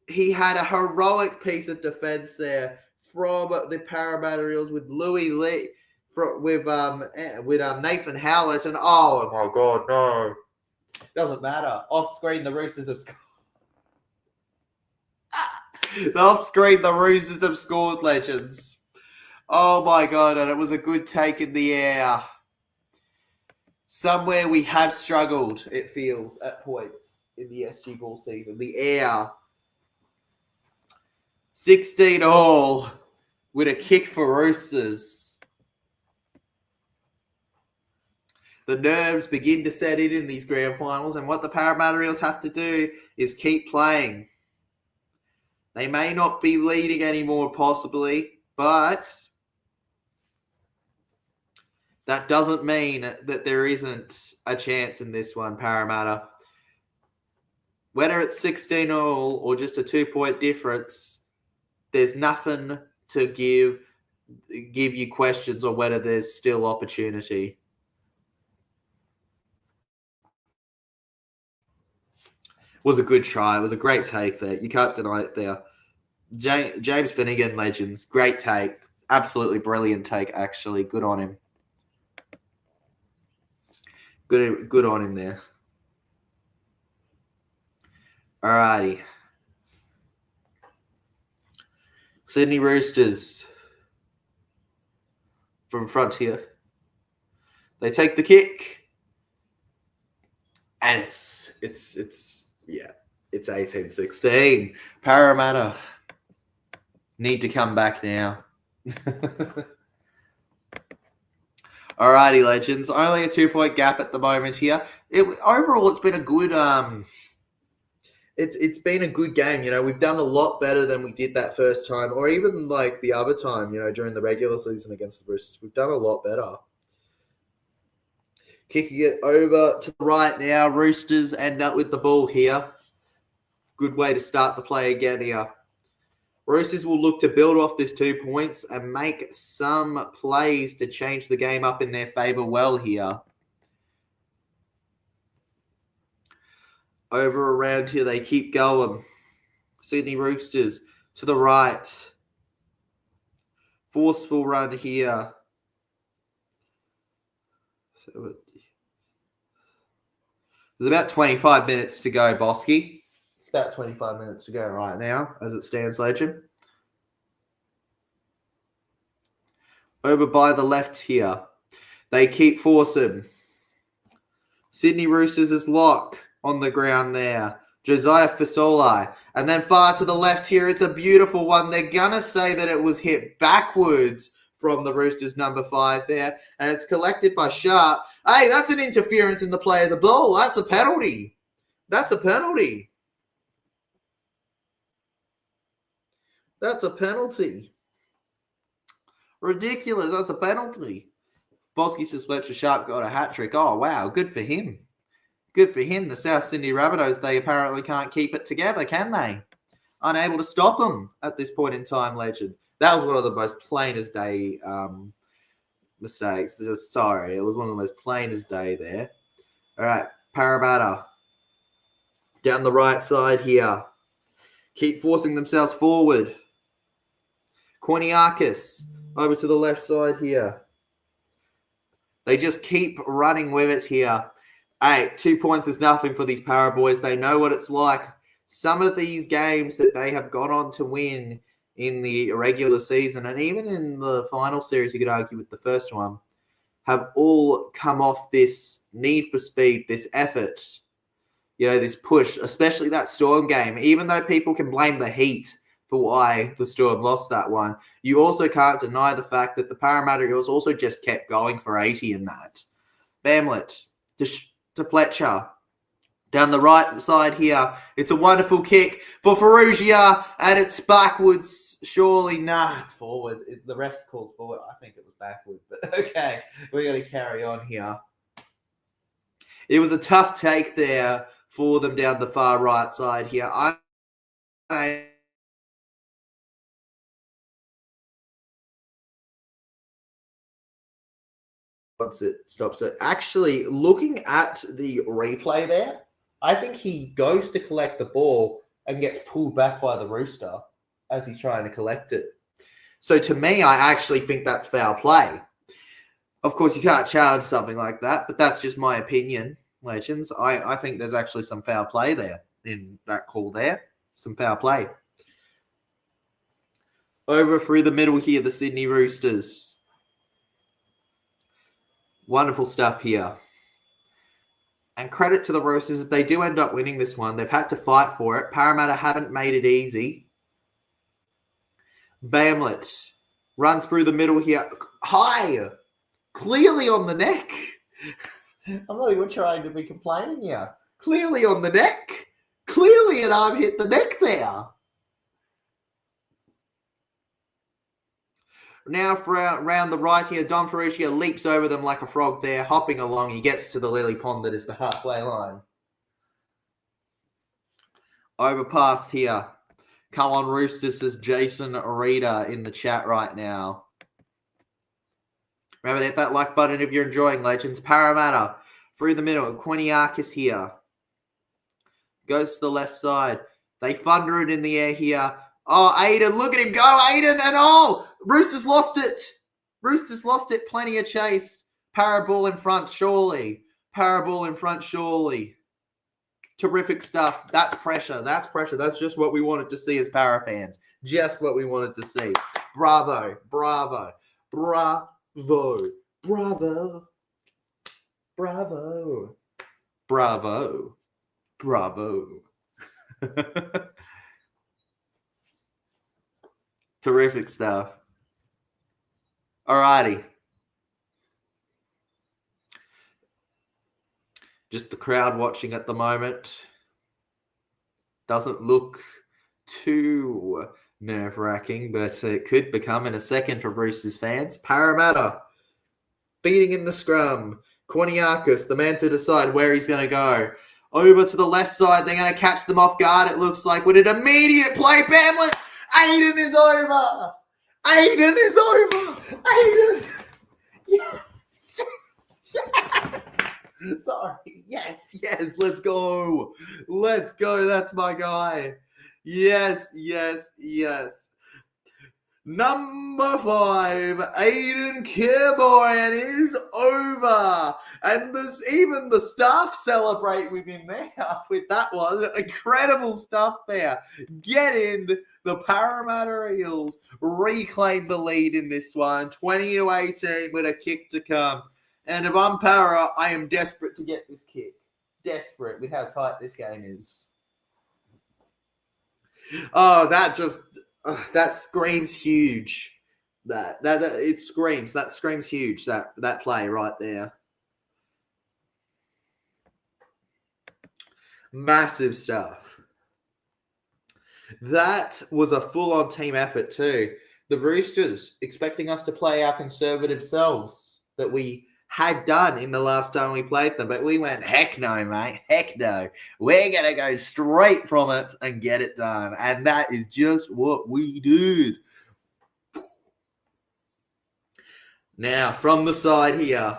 he had a heroic piece of defense there from the Parramatta Eels with Louis Lee, with Nathan Howlett, and oh my God, no. Doesn't matter. Off screen, the Roosters have scored. Off screen, the Roosters have scored, legends. Oh my God, and it was a good take in the air. Somewhere we have struggled, it feels, at points in the SG Ball season. The air. 16 all with a kick for Roosters. The nerves begin to set in these grand finals, and what the Parramatta Eels have to do is keep playing. They may not be leading anymore, possibly, but that doesn't mean that there isn't a chance in this one, Parramatta. Whether it's 16 all or just a 2-point difference, there's nothing to give you questions on whether there's still opportunity. Was a good try. It was a great take there. You can't deny it there. James Finnegan, legends. Great take. Absolutely brilliant take, actually. Good on him. Good on him there. Alrighty. Sydney Roosters from front here. They take the kick. And it's 18-16. Parramatta need to come back now. Alrighty, legends. Only a 2-point gap at the moment here. Overall, it's been a good it's been a good game. You know, we've done a lot better than we did that first time, or even like the other time, you know, during the regular season against the Roosters. We've done a lot better. Kicking it over to the right now. Roosters end up with the ball here. Good way to start the play again here. Roosters will look to build off this 2 points and make some plays to change the game up in their favour well here. Over around here, they keep going. Sydney Roosters to the right. Forceful run here. So there's about 25 minutes to go, Bosky. It's about 25 minutes to go right now, as it stands, legend. Over by the left here. They keep forcing. Sydney Roosters is lock on the ground there. Josiah Fasoli. And then far to the left here, it's a beautiful one. They're going to say that it was hit backwards from the Roosters number 5 there. And it's collected by Sharp. Hey, that's an interference in the play of the ball. That's a penalty. That's a penalty. That's a penalty. Ridiculous. That's a penalty. Bosky says Fletcher Sharp got a hat trick. Oh, wow. Good for him. Good for him. The South Sydney Rabbitohs, they apparently can't keep it together, can they? Unable to stop them at this point in time, legend. That was one of the most plain as day mistakes. Just sorry. It was one of the most plain as day there. All right. Parramatta. Down the right side here. Keep forcing themselves forward. Korniakis over to the left side here. They just keep running with it here. Hey, 2 points is nothing for these Para boys. They know what it's like. Some of these games that they have gone on to win in the regular season and even in the final series, you could argue with the first one, have all come off this need for speed, this effort, this push, especially that Storm game. Even though people can blame the heat for why the Storm lost that one, you also can't deny the fact that the Parramatta Eels also just kept going for 80 in that. Bamlett to Fletcher. Down the right side here, it's a wonderful kick for Ferrugia, and it's backwards. Surely, it's forward. The refs calls forward. I think it was backward, but okay. We're going to carry on here. It was a tough take there for them down the far right side here. Once it stops it. Actually, looking at the replay there, I think he goes to collect the ball and gets pulled back by the Rooster as he's trying to collect it. So to me, I actually think that's foul play. Of course, you can't challenge something like that, but that's just my opinion, legends. I think there's actually some foul play there in that call there. Some foul play. Over through the middle here, the Sydney Roosters. Wonderful stuff here. And credit to the Roosters if they do end up winning this one. They've had to fight for it. Parramatta haven't made it easy. Bamlett runs through the middle here. High! Clearly on the neck. I'm not even trying to be complaining here. Clearly on the neck. Clearly an arm hit the neck there. Now around the right here, Dom Ferrugia leaps over them like a frog there, hopping along. He gets to the lily pond that is the halfway line. Overpassed here. Come on, Roosters, says Jason Reader in the chat right now. Remember to hit that like button if you're enjoying, legends. Parramatta through the middle. Korniakis here. Goes to the left side. They thunder it in the air here. Oh, Aiden, look at him go, Aiden, and Roosters lost it. Roosters lost it. Plenty of chase. Paraball in front, surely. Paraball in front, surely. Terrific stuff. That's pressure. That's pressure. That's just what we wanted to see as Para fans. Just what we wanted to see. Bravo. Bravo. Bravo. Bravo. Bravo. Bravo. Bravo. Terrific stuff. Alrighty. Just the crowd watching at the moment. Doesn't look too nerve-wracking, but it could become in a second for Roosters fans. Parramatta feeding in the scrum. Korniakis, the man to decide where he's going to go. Over to the left side. They're going to catch them off guard, it looks like, with an immediate play. Bamlett! Aiden is over! Aiden is over! Aiden! Yes! Yes! Sorry. Yes, let's go. Let's go. That's my guy. Yes. Number 5, Aiden Kirboyan is over. And there's even the staff celebrate with him there with that one. Incredible stuff there. Get in. The Parramatta Eels reclaim the lead in this one. 20-18 with a kick to come. And if I'm Para, I am desperate to get this kick. Desperate with how tight this game is. Oh, that screams huge. That screams huge. That play right there. Massive stuff. That was a full-on team effort too. The Roosters expecting us to play our conservative selves that we had done in the last time we played them, but we went, heck no, mate, heck no. We're going to go straight from it and get it done. And that is just what we did. Now, from the side here,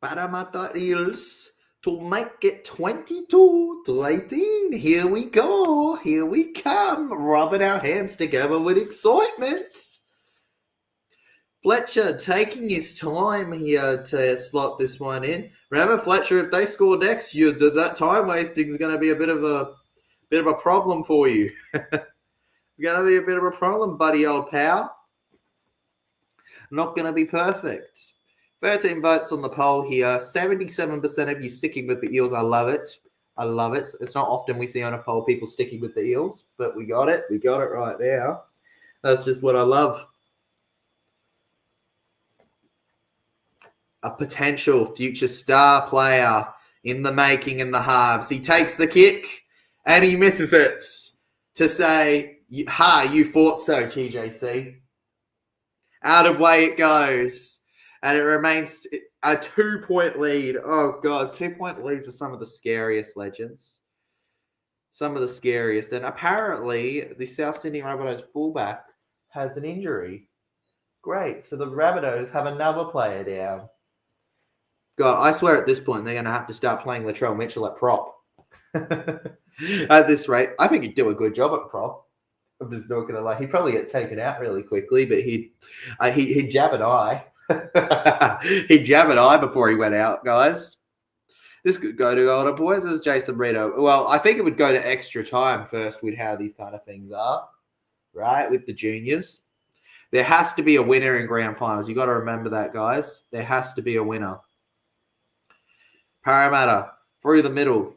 Parramatta Eels to make it 22-18. Here we go. Here we come, rubbing our hands together with excitement. Fletcher taking his time here to slot this one in. Remember, Fletcher, if they score next, that time wasting is going to be a bit of a problem for you. It's going to be a bit of a problem, buddy, old pal. Not going to be perfect. 13 votes on the poll here. 77% of you sticking with the Eels. I love it. I love it. It's not often we see on a poll people sticking with the Eels, but we got it. We got it right there. That's just what I love. A potential future star player in the making in the halves. He takes the kick and he misses it to say, ha, you thought so, TJC. Out of way it goes. And it remains a 2-point lead. Oh, God, 2-point leads are some of the scariest, legends. Some of the scariest. And apparently, the South Sydney Rabbitohs fullback has an injury. Great. So the Rabbitohs have another player down. God, I swear at this point, they're going to have to start playing Latrell Mitchell at prop. At this rate, I think he'd do a good job at prop. I'm just not going to lie. He'd probably get taken out really quickly, but he'd jab an eye. He'd jab an eye before he went out, guys. This could go to older boys. This is Jason Brito. Well, I think it would go to extra time first with how these kind of things are, right, with the juniors. There has to be a winner in grand finals. You got to remember that, guys. There has to be a winner. Parramatta, through the middle.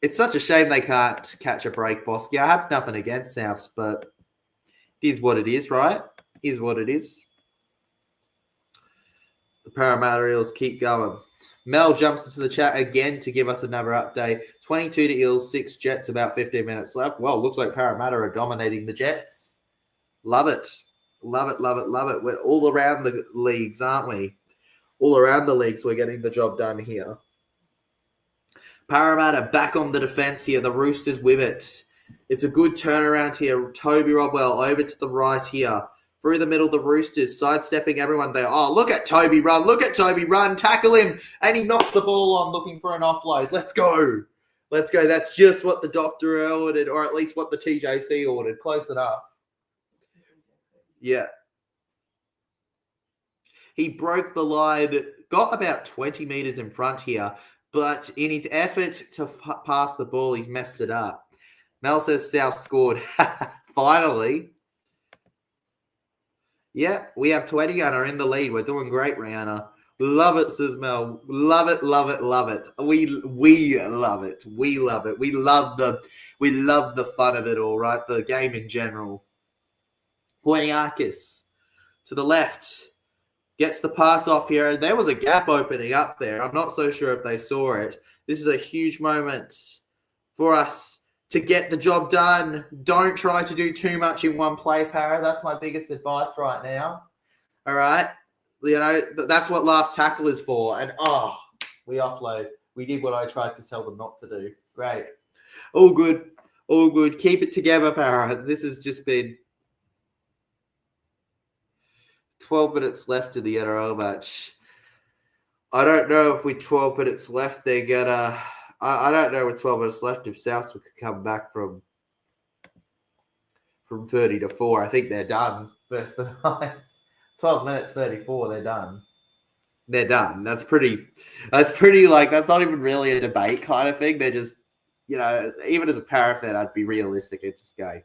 It's such a shame they can't catch a break, Bosky. I have nothing against Souths, but it is what it is, right? It is what it is. The Parramatta Eels keep going. Mel jumps into the chat again to give us another update. 22 to Eels, 6 Jets, about 15 minutes left. Well, looks like Parramatta are dominating the Jets. Love it. Love it, love it, love it. We're all around the leagues, aren't we? All around the leagues, we're getting the job done here. Parramatta back on the defense here. The Roosters with it. It's a good turnaround here. Toby Rodwell over to the right here. Through the middle, the Roosters sidestepping everyone there. Oh, look at Toby run. Look at Toby run. Tackle him. And he knocks the ball on looking for an offload. Let's go. Let's go. That's just what the doctor ordered, or at least what the TJC ordered. Close enough. Yeah. He broke the line. Got about 20 meters in front here. But in his effort to pass the ball, he's messed it up. Mel says South scored. Finally. Yeah, we have 20 and are in the lead. We're doing great, Rihanna. Love it, says Mel. Love it, love it, love it. We love it. We love it. We love the fun of it all, right? The game in general. Poiniakis to the left. Gets the pass off here, and there was a gap opening up there. I'm not so sure if they saw it. This is a huge moment for us to get the job done. Don't try to do too much in one play, Para. That's my biggest advice right now. All right? You know, that's what last tackle is for. And, we offload. We did what I tried to tell them not to do. Great. All good. All good. Keep it together, Para. This has just been 12 minutes left to the NRL match. I don't know if with 12 minutes left they're gonna. I don't know with 12 minutes left if South could come back from from 30 to 4. I think they're done. First the Knights. 12 minutes 34, they're done. They're done. That's pretty like, that's not even really a debate kind of thing. They're just, even as a Para fan, I'd be realistic and just go,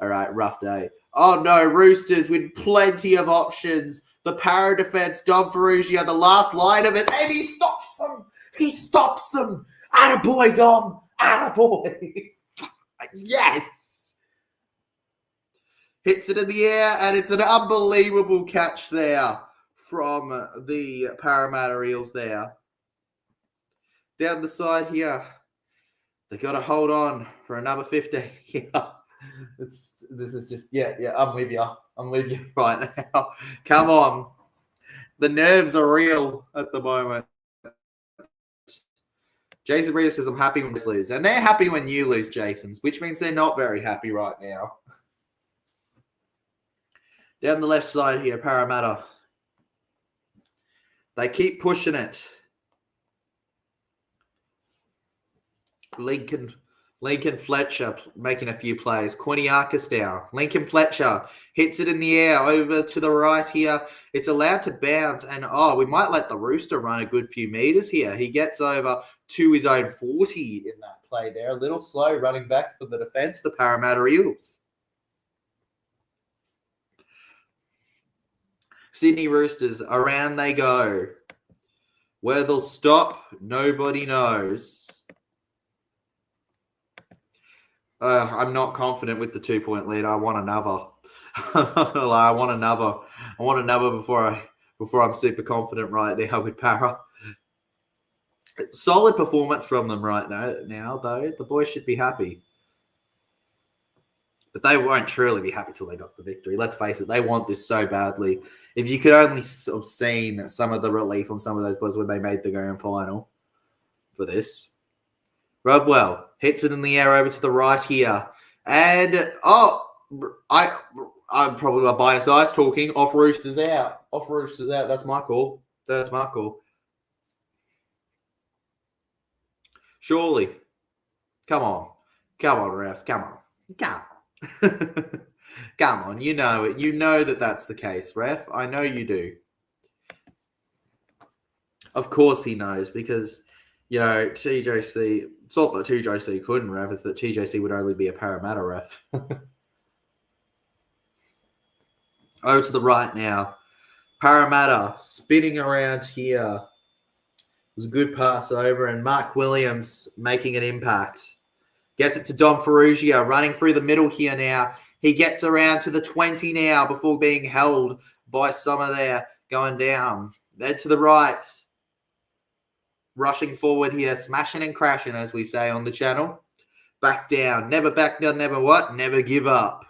all right, rough day. Oh no, Roosters with plenty of options. The Para defense, Dom Ferrugia, the last line of it, and he stops them. He stops them. Attaboy, Dom. Attaboy. Yes. Hits it in the air, and it's an unbelievable catch there from the Parramatta Eels there. Down the side here, they got to hold on for another 15 here. This is just, I'm with you. I'm with you right now. Come on. The nerves are real at the moment. Jason Breeder says, I'm happy when you lose. And they're happy when you lose, Jason's, which means they're not very happy right now. Down the left side here, Parramatta. They keep pushing it. Lincoln Fletcher making a few plays. Quiniakis down. Lincoln Fletcher hits it in the air over to the right here. It's allowed to bounce. And, we might let the Rooster run a good few meters here. He gets over to his own 40 in that play there. A little slow running back for the defense, the Parramatta Eels. Sydney Roosters, around they go. Where they'll stop, nobody knows. I'm not confident with the 2-point lead. I want another. I'm not gonna lie, I want another before I'm super confident right now with Para. Solid performance from them right now, though. The boys should be happy. But they won't truly be happy till they got the victory. Let's face it, they want this so badly. If you could only have seen some of the relief on some of those boys when they made the grand final for this. Rodwell hits it in the air over to the right here. And, I'm probably my biased eyes talking. Off Roosters out. That's my call. Surely. Come on, ref. Come on. Come on. You know it. You know that's the case, ref. I know you do. Of course he knows because, TJC, it's not that TJC couldn't ref, it's that TJC would only be a Parramatta ref. Over to the right now. Parramatta spinning around here. It was a good pass over, and Mark Williams making an impact. Gets it to Dom Ferrugia, running through the middle here now. He gets around to the 20 now before being held by Sommer there, going down. Then to the right. Rushing forward here, smashing and crashing, as we say on the channel. Back down. Never back down, never what? Never give up.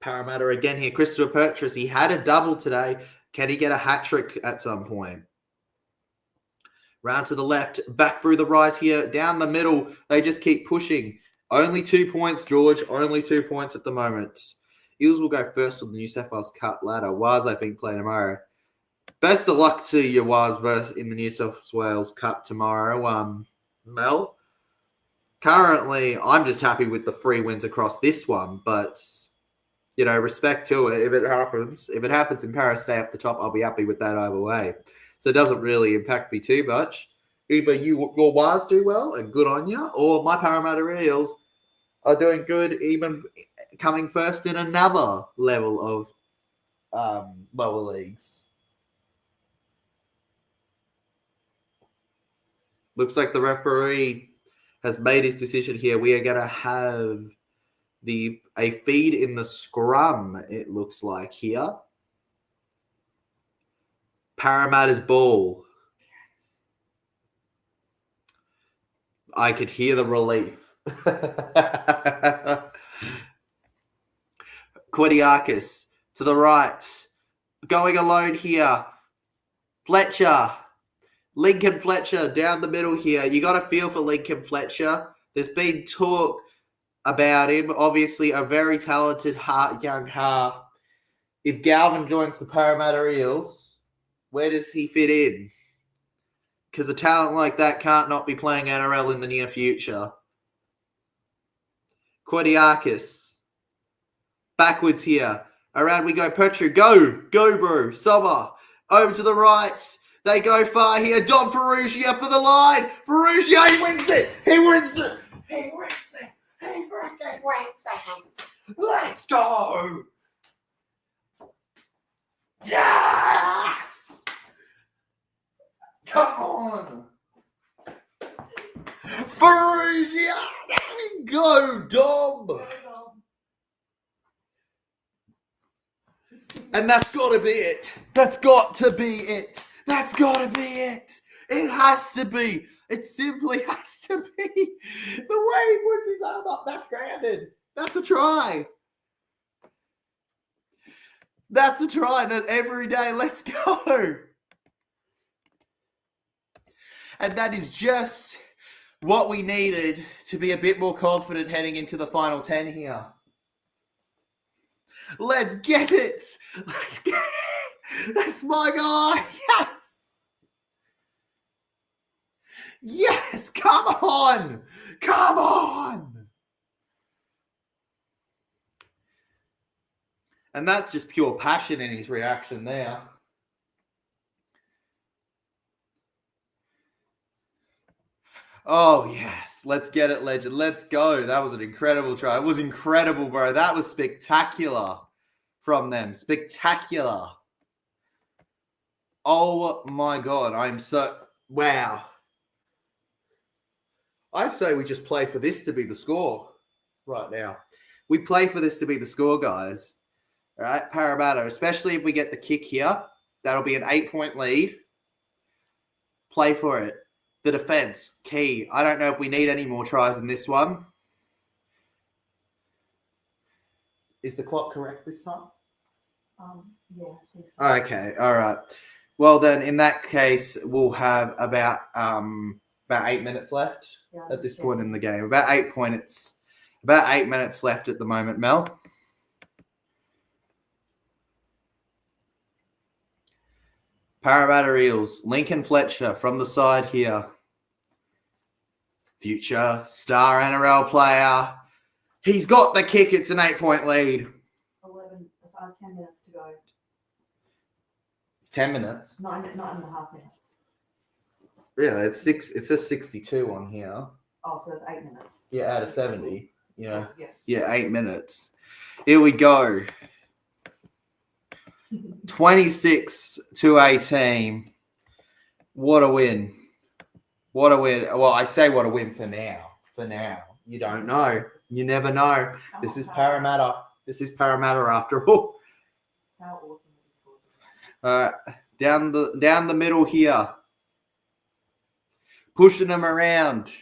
Parramatta again here. Christopher Purchase, he had a double today. Can he get a hat-trick at some point? Round to the left, back through the right here, down the middle. They just keep pushing. Only 2 points, George. Only 2 points at the moment. Eels will go first on the New South Wales Cup ladder. Waz, I think, play tomorrow. Best of luck to you, Waz, in the New South Wales Cup tomorrow. Mel, currently, I'm just happy with the 3 wins across this one, but, respect to it. If it happens in Paris, stay up the top, I'll be happy with that either way. So it doesn't really impact me too much. Either your Waz do well, and good on you, or my Parramatta Eels are doing good, even coming first in another level of lower leagues. Looks like the referee has made his decision here. We are going to have a feed in the scrum, it looks like here. Parramatta's ball. Yes. I could hear the relief. Quiniakis to the right. Going alone here. Fletcher. Lincoln Fletcher down the middle here. You got a feel for Lincoln Fletcher. There's been talk about him. Obviously, a very talented young half. If Galvin joins the Parramatta Eels, where does he fit in? Because a talent like that can't not be playing NRL in the near future. Quadiakis. Backwards here. Around we go. Petru. Go, bro. Summer. Over to the right. They go far here. Dom Ferrugia for the line. Ferrugia, he wins it. He wins it. He wins it. He freaking wins it. Let's go. Yes. Come on. Ferrugia. There we go, Dom. And that's got to be it. That's got to be it. That's got to be it. It has to be. It simply has to be. The way he puts his arm up, that's grounded. That's a try. That's a try. That's every day. Let's go. And that is just what we needed to be a bit more confident heading into the final 10 here. Let's get it. Let's get it. That's my guy. Yes. Yes. Come on. Come on. And that's just pure passion in his reaction there. Oh, yes. Let's get it, legend. Let's go. That was an incredible try. It was incredible, bro. That was spectacular from them. Spectacular. Oh, my God. I'm so... Wow. I say we just play for this to be the score right now. We play for this to be the score, guys. All right, Parramatta, especially if we get the kick here. That'll be an 8-point lead. Play for it. The defense, key. I don't know if we need any more tries in this one. Is the clock correct this time? Yeah, I think so. Okay, all right. Well, then, in that case, we'll have about 8 minutes left at this point in the game. About 8 minutes left at the moment, Mel. Parramatta Eels, Lincoln Fletcher from the side here. Future star NRL player. He's got the kick. It's an 8-point lead. 10 minutes to go. It's 10 minutes. 9.5 minutes. Yeah, it's 6. It says 62 on here. Oh, so that's 8 minutes. Yeah, out of 70. Yeah. Yeah. 8 minutes. Here we go. 26-18. What a win. What a win. Well, I say what a win for now. For now. You don't know. You never know. This is Parramatta. This is Parramatta after all. How awesome. Down the middle here. Pushing them around.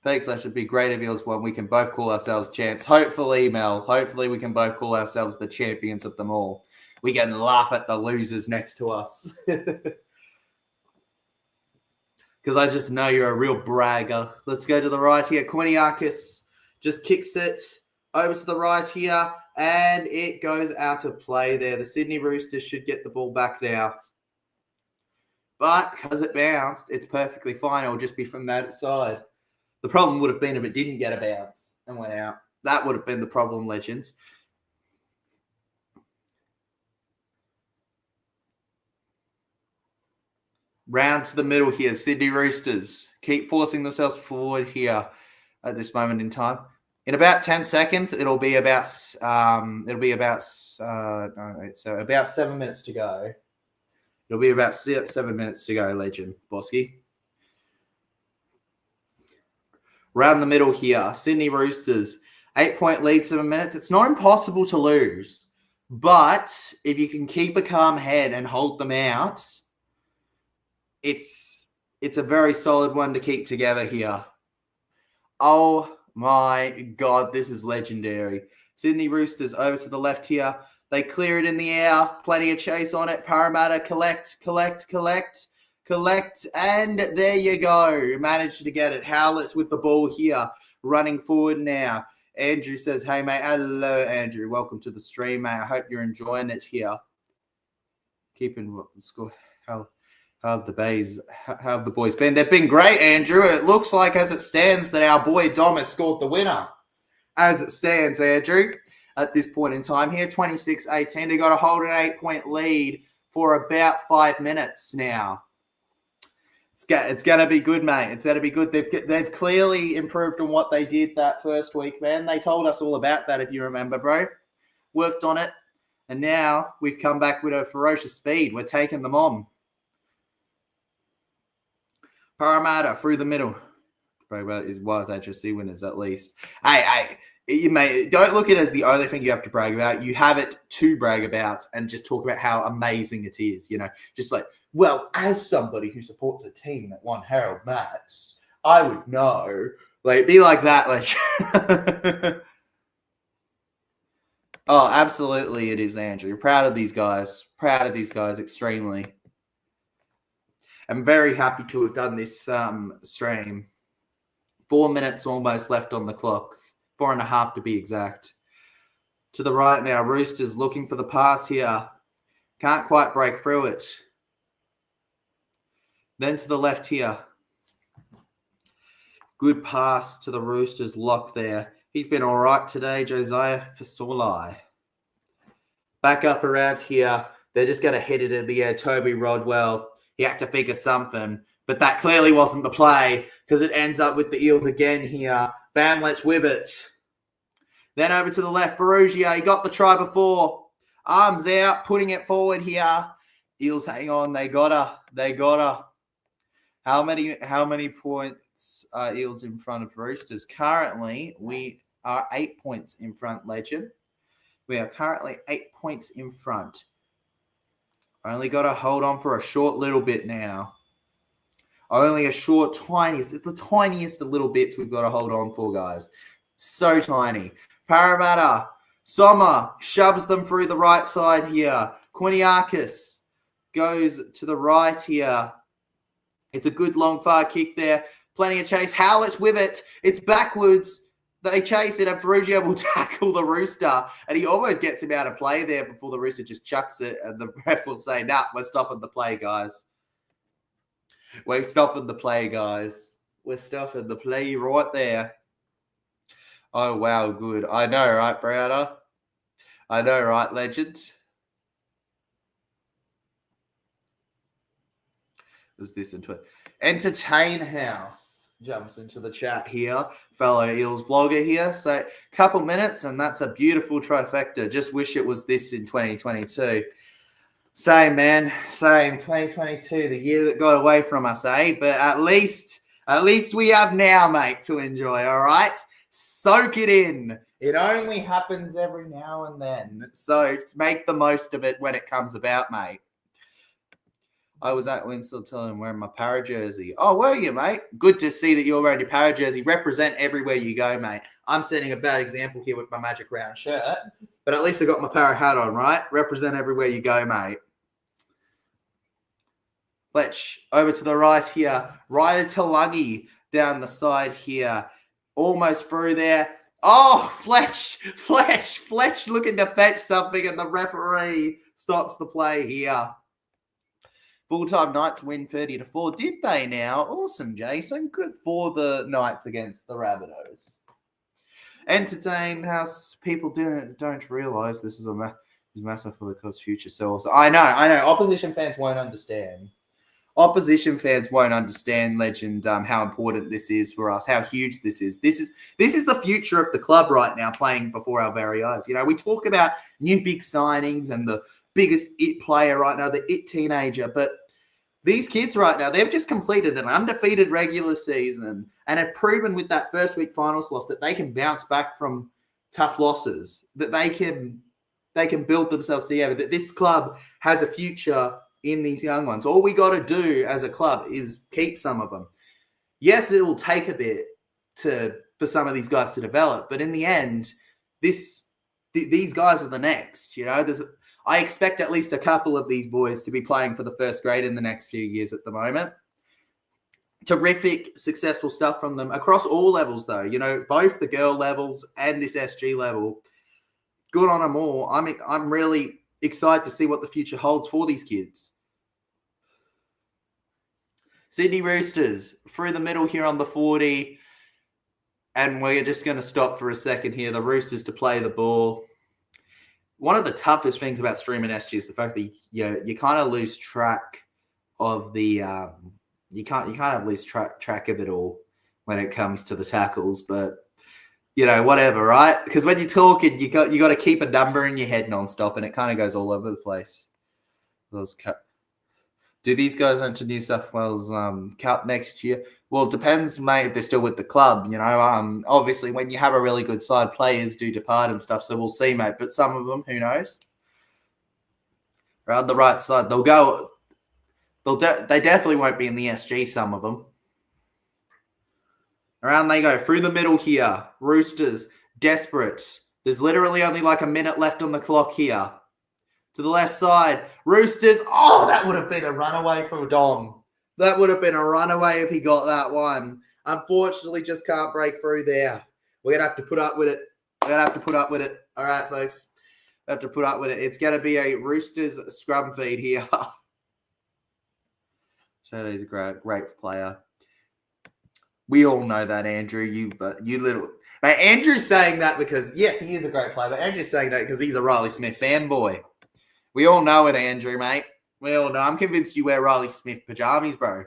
Thanks, that should be great if Eels won. We can both call ourselves champs. Hopefully, Mel. Hopefully we can both call ourselves the champions of them all. We can laugh at the losers next to us. Because I just know you're a real bragger. Let's go to the right here. Quiniakis just kicks it over to the right here. And it goes out of play there. The Sydney Roosters should get the ball back now. But because it bounced, it's perfectly fine. It'll just be from that side. The problem would have been if it didn't get a bounce and went out. That would have been the problem, legends. Round to the middle here. Sydney Roosters keep forcing themselves forward here at this moment in time. In about 10 seconds, it'll be about 7 minutes to go. It'll be about 7 minutes to go, legend, Bosky. Round the middle here, Sydney Roosters, 8-point lead, 7 minutes. It's not impossible to lose, but if you can keep a calm head and hold them out, it's a very solid one to keep together here. Oh my God, this is legendary. Sydney Roosters over to the left here. They clear it in the air. Plenty of chase on it. Parramatta collect. And there you go. Managed to get it. Howlett's with the ball here. Running forward now. Andrew says, hey, mate. Hello, Andrew. Welcome to the stream, mate. I hope you're enjoying it here. Keeping the score. How have the boys been? They've been great, Andrew. It looks like, as it stands, that our boy Dom has scored the winner. As it stands, Andrew, at this point in time here, 26-18. They got to hold an 8-point lead for about 5 minutes now. It's going to be good, mate. It's going to be good. They've clearly improved on what they did that first week, man. They told us all about that, if you remember, bro. Worked on it. And now we've come back with a ferocious speed. We're taking them on. Parramatta through the middle. Parramatta is HSC winners at least. Hey, don't look at it as the only thing you have to brag about. You have it to brag about and just talk about how amazing it is. Just like, well, as somebody who supports a team that won Harold Matts, I would know. Like, be like that. Like, oh, absolutely, it is, Andrew. Proud of these guys. Proud of these guys extremely. I'm very happy to have done this stream. 4 minutes almost left on the clock. 4.5 to be exact. To the right now, Roosters looking for the pass here. Can't quite break through it. Then to the left here. Good pass to the Roosters lock there. He's been all right today, Josiah Fasolai. Back up around here. They're just going to hit it in the air. Toby Rodwell. He had to think of something, but that clearly wasn't the play because it ends up with the Eels again here. Bam, let's whip it. Then over to the left, Ferrugia. He got the try before. Arms out, putting it forward here. Eels hang on. They got her. How many points are Eels in front of Roosters? Currently, we are 8 points in front, Legend. We are currently 8 points in front. Only got to hold on for a short little bit now. Only a short, tiniest. It's the tiniest of little bits we've got to hold on for, guys. So tiny. Parramatta. Sommer shoves them through the right side here. Korniakis goes to the right here. It's a good long far kick there. Plenty of chase. Howlett's with it. It's backwards. They chase it, and Ferrugia will tackle the Rooster, and he almost gets him out of play there before the Rooster just chucks it, and the ref will say, nah, we're stopping the play, guys. We're stopping the play, guys. We're stopping the play right there. Oh, wow, good. I know, right, Browder? I know, right, Legend? Was this into it? Entertain House jumps into the chat here. Fellow Eels vlogger here. So, couple minutes, and that's a beautiful trifecta. Just wish it was this in 2022. Same, man. Same. 2022, the year that got away from us, eh? But at least we have now, mate, to enjoy, all right? Soak it in. It only happens every now and then. So make the most of it when it comes about, mate. I was at Winston wearing my Para jersey. Oh, were you, mate? Good to see that you're wearing your Para jersey. Represent everywhere you go, mate. I'm setting a bad example here with my Magic Round shirt, but at least I got my Para hat on, right? Represent everywhere you go, mate. Fletch over to the right here. Ryder Talangi down the side here. Almost through there. Oh, Fletch looking to fetch something, and the referee stops the play here. Full-time Knights win 30-4. Did they now? Awesome, Jason. Good for the Knights against the Rabbitohs. Entertain House. People don't realise this is massive for the cause future selves. I know. Opposition fans won't understand. Legend, how important this is for us, how huge this is. This is the future of the club right now, playing before our very eyes. You know, we talk about new big signings and the biggest it player right now, the it teenager, but these kids right now, they've just completed an undefeated regular season and have proven with that first week finals loss that they can bounce back from tough losses, that they can build themselves together, that this club has a future in these young ones. All we got to do as a club is keep some of them. Yes, it will take a bit for some of these guys to develop, but in the end, these guys are the next. You know, I expect at least a couple of these boys to be playing for the first grade in the next few years at the moment. Terrific, successful stuff from them across all levels, though. You know, both the girl levels and this SG level. Good on them all. I'm really excited to see what the future holds for these kids. Sydney Roosters through the middle here on the 40. And we're just going to stop for a second here. The Roosters to play the ball. One of the toughest things about streaming SG is the fact that you kind of lose track of the you kind of lose track of it all when it comes to the tackles. But whatever, right? Because when you're talking, you got to keep a number in your head nonstop, and it kind of goes all over the place. Do these guys enter New South Wales Cup next year? Well, it depends, mate, if they're still with the club. Obviously, when you have a really good side, players do depart and stuff. So we'll see, mate. But some of them, who knows? Around the right side, they'll go. They definitely won't be in the SG. Some of them. Around they go through the middle here. Roosters desperate. There's literally only like a minute left on the clock here. To the left side, Roosters. Oh, that would have been a runaway for Dom. That would have been a runaway if he got that one. Unfortunately, just can't break through there. We're going to have to put up with it. All right, folks. We have to put up with it. It's going to be a Roosters scrum feed here. So he's a great player. We all know that, Andrew. Mate, Andrew's saying that because, yes, he is a great player, but Andrew's saying that because he's a Riley Smith fanboy. We all know it, Andrew, mate. We all know. I'm convinced you wear Riley Smith pajamas, bro.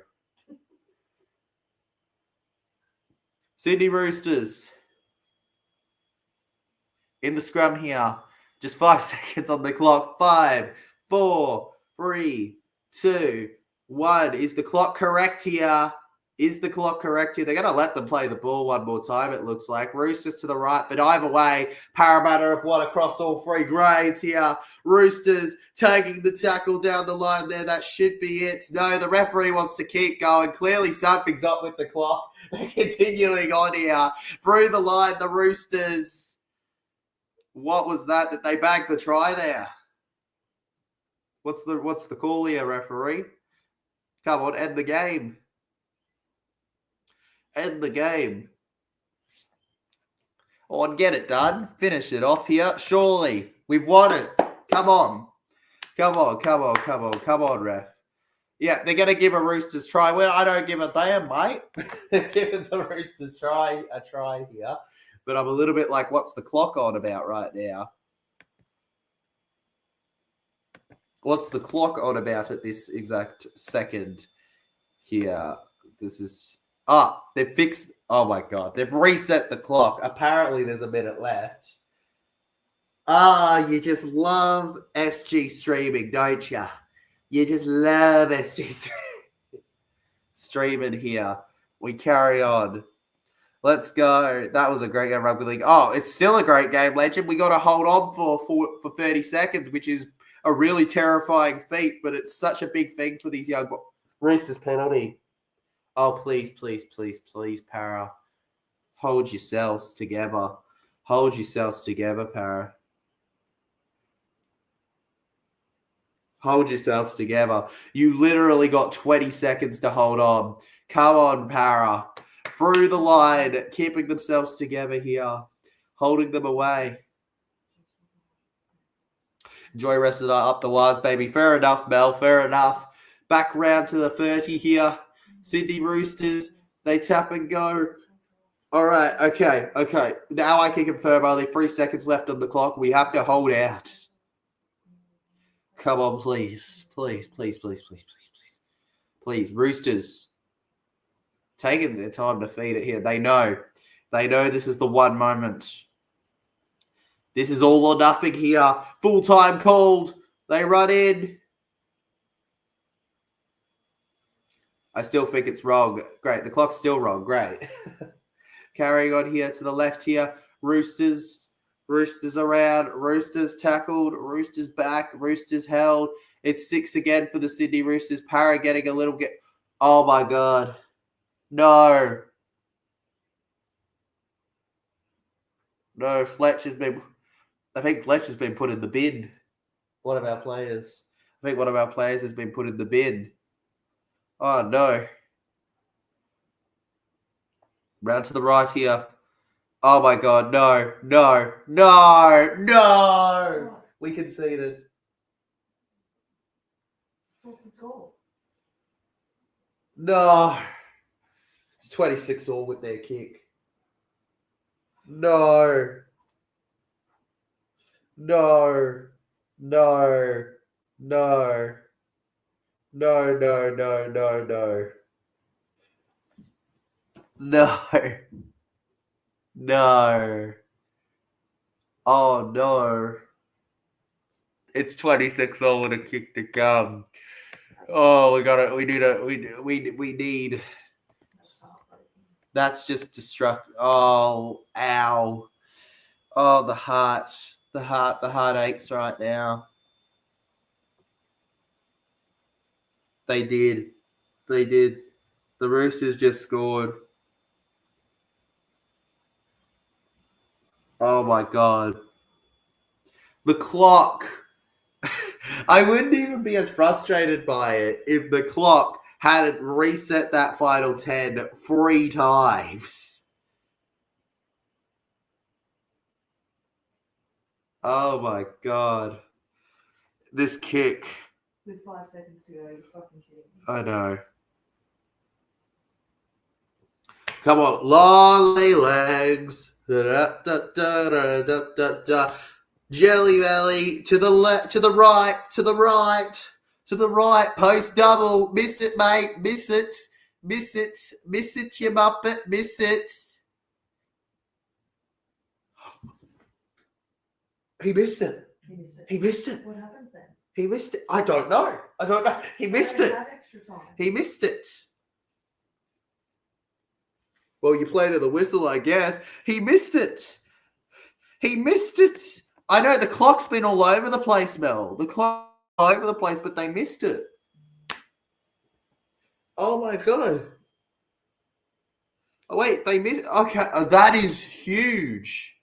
Sydney Roosters. In the scrum here. Just 5 seconds on the clock. 5, 4, 3, 2, 1. Is the clock correct here? They're going to let them play the ball one more time, it looks like. Roosters to the right, but either way, Parramatta have won across all 3 grades here. Roosters taking the tackle down the line there. That should be it. No, the referee wants to keep going. Clearly something's up with the clock. They're continuing on here. Through the line, the Roosters. What was that? That they bagged the try there? What's the call here, referee? Come on, end the game. End the game. Oh, get it done. Finish it off here. Surely. We've won it. Come on. Come on, ref. Yeah, they're going to give a Roosters try. Well, I don't give a damn, mate. They're giving the Roosters a try here. But I'm a little bit like, what's the clock on about right now? What's the clock on about at this exact second here? This is... they've fixed... Oh, my God. They've reset the clock. Apparently, there's a minute left. You just love SG streaming, don't you? You just love SG streaming here. We carry on. Let's go. That was a great game, Rugby League. Oh, it's still a great game, Legend. We got to hold on for 30 seconds, which is a really terrifying feat, but it's such a big thing for these young boys. Roosters penalty. Oh, please, Para. Hold yourselves together. Para. Hold yourselves together. You literally got 20 seconds to hold on. Come on, Para. Through the line, keeping themselves together here. Holding them away. Enjoy the rest of the night up the wires, baby. Fair enough, Mel. Fair enough. Back round to the 30 here. Sydney Roosters, they tap and go. All right, okay. Now I can confirm only 3 seconds left on the clock. We have to hold out. Come on, please. Please. Roosters, taking their time to feed it here. They know this is the one moment. This is all or nothing here. Full time called. They run in. I still think it's wrong. Great. The clock's still wrong. Great. Carrying on here to the left here. Roosters around. Roosters tackled. Roosters back. Roosters held. It's 6 again for the Sydney Roosters. Para getting a little get. Oh, my God. No, Fletcher's been... I think Fletcher's been put in the bin. One of our players. I think one of our players has been put in the bin. Oh, no. Round to the right here. Oh, my God. No. We conceded. What's the score? No. It's 26 all with their kick. No. No. No. No. No, no, no, no, no. No. No. Oh no. It's 26 all with a kick to come. Oh, we need. That's just destruct. Oh, ow. Oh, the heart aches right now. They did. The Roosters just scored. Oh my God. The clock. I wouldn't even be as frustrated by it if the clock hadn't reset that final 10 3 times. Oh my God. This kick. With 5 seconds to go, he's fucking kidding. I know. Come on, lolly legs. Da, da, da, da, da, da, da. Jelly belly to the left, to the right, to the right, to the right. Post double. Miss it, mate. Miss it. Miss it. Miss it, you muppet. Miss it. He missed it. He missed it. He missed it. What happens then? He missed it. I don't know. He missed They it. have extra time. He missed it. Well, you played to the whistle, I guess. He missed it. He missed it. I know the clock's been all over the place, Mel. The clock all over the place, but they missed it. Oh my God. Oh, wait, they missed. Okay, that is huge.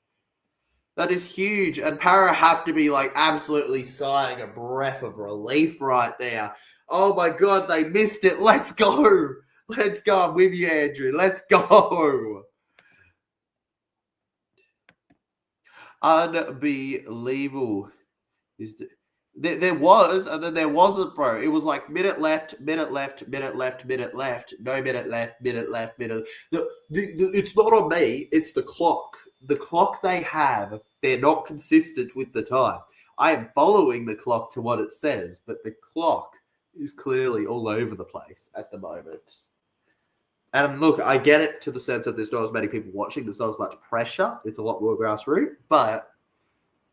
That is huge. And Para have to be like absolutely sighing a breath of relief right there. Oh my God, they missed it. Let's go. Let's go. I'm with you, Andrew. Let's go. Unbelievable. There was, and then there wasn't, bro. It was like minute left, minute left, minute left, minute left, no minute left, minute left, minute. It's not on me. It's the clock. The clock they have, they're not consistent with the time. I am following the clock to what it says, but the clock is clearly all over the place at the moment. And look, I get it to the sense that there's not as many people watching. There's not as much pressure. It's a lot more grassroots. But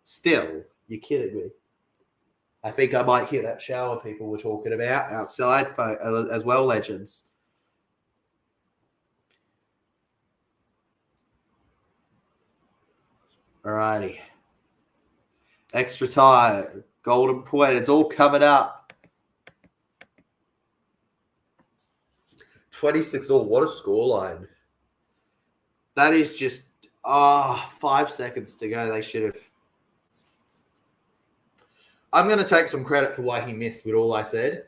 still, you're kidding me. I think I might hear that shower people were talking about outside as well, legends. Alrighty. Extra time. Golden point. It's all coming up. 26 all. What a scoreline. That is just 5 seconds to go. They should have. I'm going to take some credit for why he missed with all I said.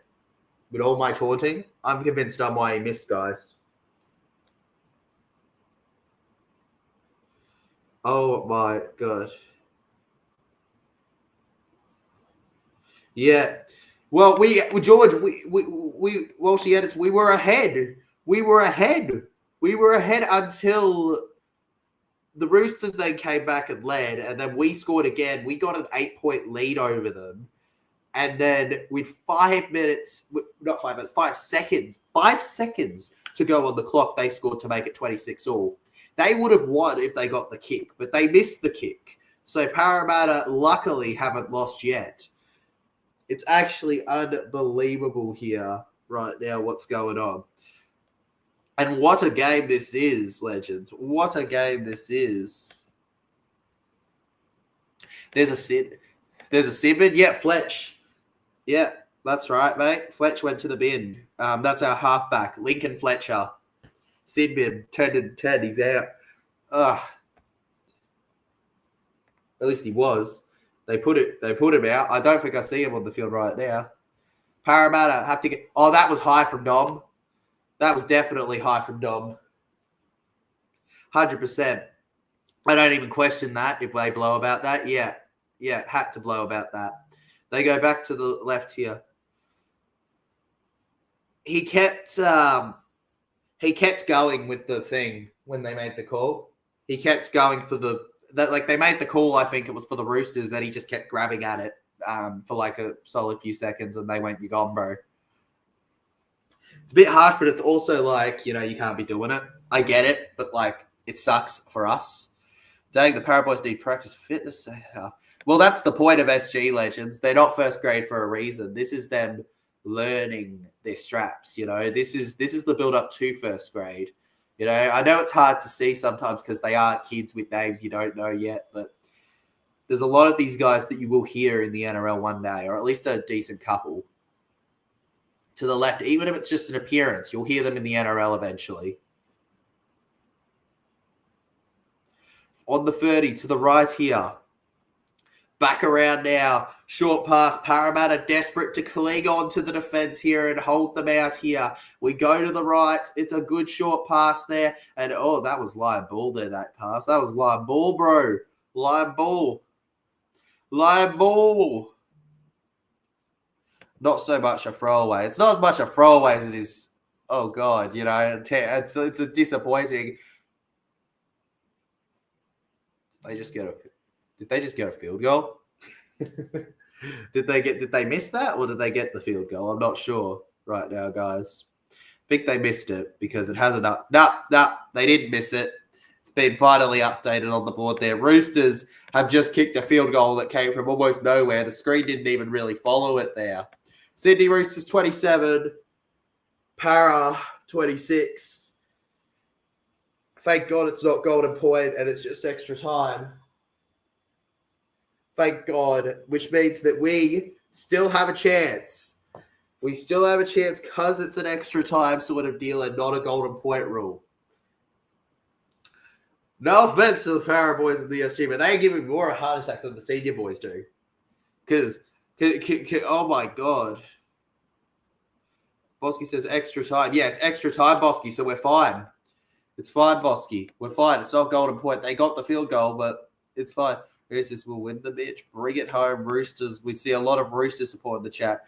With all my taunting. I'm convinced I'm why he missed, guys. Oh my God. Yeah. Well, George, Walshy edits, we were ahead. We were ahead until the Roosters then came back and led, and then we scored again. We got an 8-point lead over them. And then with 5 seconds to go on the clock, they scored to make it 26 all. They would have won if they got the kick, but they missed the kick. So Parramatta luckily haven't lost yet. It's actually unbelievable here right now what's going on. And what a game this is, legends. What a game this is. There's a Sid. There's a Sidman. Yeah, Fletch. Yeah, that's right, mate. Fletch went to the bin. That's our halfback, Lincoln Fletcher. Sidman turned and 10. He's out. At least he was. They put him out. I don't think I see him on the field right now. Parramatta have to get. Oh, that was high from Dom. That was definitely high from Dom. 100%. I don't even question that if they blow about that. Yeah, had to blow about that. They go back to the left here. he kept going with the thing when they made the call. He kept going for they made the call. I think it was for the Roosters, and he just kept grabbing at it for like a solid few seconds, and they went, "You gone, bro." It's a bit harsh, but it's also like, you can't be doing it. I get it, but like it sucks for us. Dang, the Paraboys need practice fitness. Well, that's the point of SG Legends. They're not first grade for a reason. This is them learning their straps. This is the build up to first grade. I know it's hard to see sometimes because they are kids with names you don't know yet, but there's a lot of these guys that you will hear in the NRL one day, or at least a decent couple. To the left, even if it's just an appearance, you'll hear them in the NRL eventually. On the 30, to the right here. Back around now. Short pass. Parramatta desperate to cling on to the defense here and hold them out here. We go to the right. It's a good short pass there. And, that was line ball there, that pass. That was line ball, bro. Line ball. Line ball. Not so much a throwaway. It's not as much a throwaway as it is, oh, God, it's a disappointing. Did they just get a field goal? Did they miss that, or did they get the field goal? I'm not sure right now, guys. I think they missed it because it hasn't up. No, they didn't miss it. It's been finally updated on the board there. Roosters have just kicked a field goal that came from almost nowhere. The screen didn't even really follow it there. Sydney Roosters 27, Para 26. Thank God it's not golden point and it's just extra time. Thank God, which means that we still have a chance. We still have a chance because it's an extra time sort of deal and not a golden point rule. No offense to the Para boys in the SG, but they give me more a heart attack than the senior boys do. Because, oh my God. Bosky says extra time. Yeah, it's extra time, Bosky, so we're fine. It's fine, Bosky. We're fine. It's not golden point. They got the field goal, but it's fine. Roosters will win the match. Bring it home, Roosters. We see a lot of Rooster support in the chat.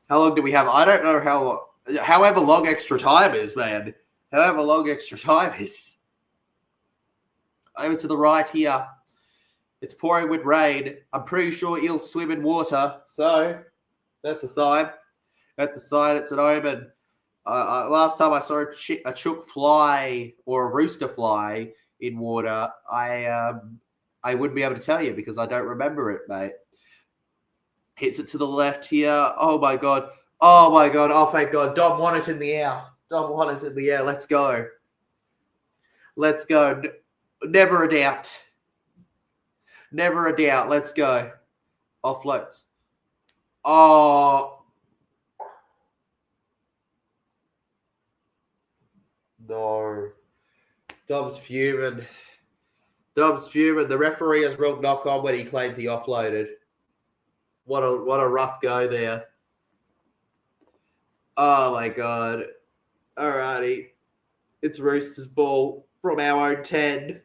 How long do we have? I don't know how long. However long extra time is, man. However long extra time is. Over to the right here. It's pouring with rain. I'm pretty sure eels swim in water. So, that's a sign. That's a sign. It's an omen. Last time I saw a chook fly or a rooster fly in water, I wouldn't be able to tell you because I don't remember it, mate. Hits it to the left here. Oh, my God. Oh, my God. Oh, thank God. Dom won it in the air. Dom won it in the air. Let's go. Let's go. Never a doubt. Never a doubt. Let's go. Offloads. Oh. No. Dom's fuming. Dom's fuming. The referee has ruled knock on when he claims he offloaded. What a rough go there. Oh, my God. Alrighty. It's Roosters ball from our own 10.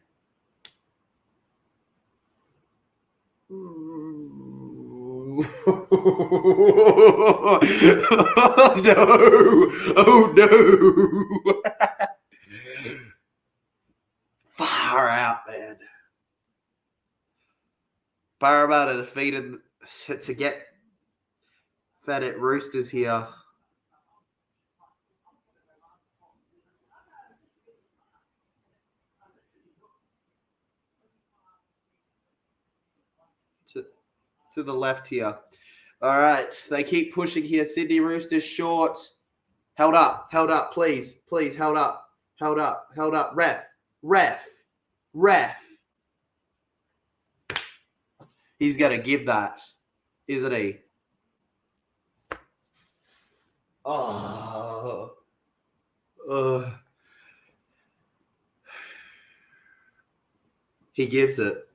Oh, no. Oh, no. Far out, man. Parramatta defeated to get fed at Roosters here. To the left here. All right. They keep pushing here. Sydney Roosters short. Held up, please. Please, held up. Ref. He's going to give that, isn't he? Oh. He gives it.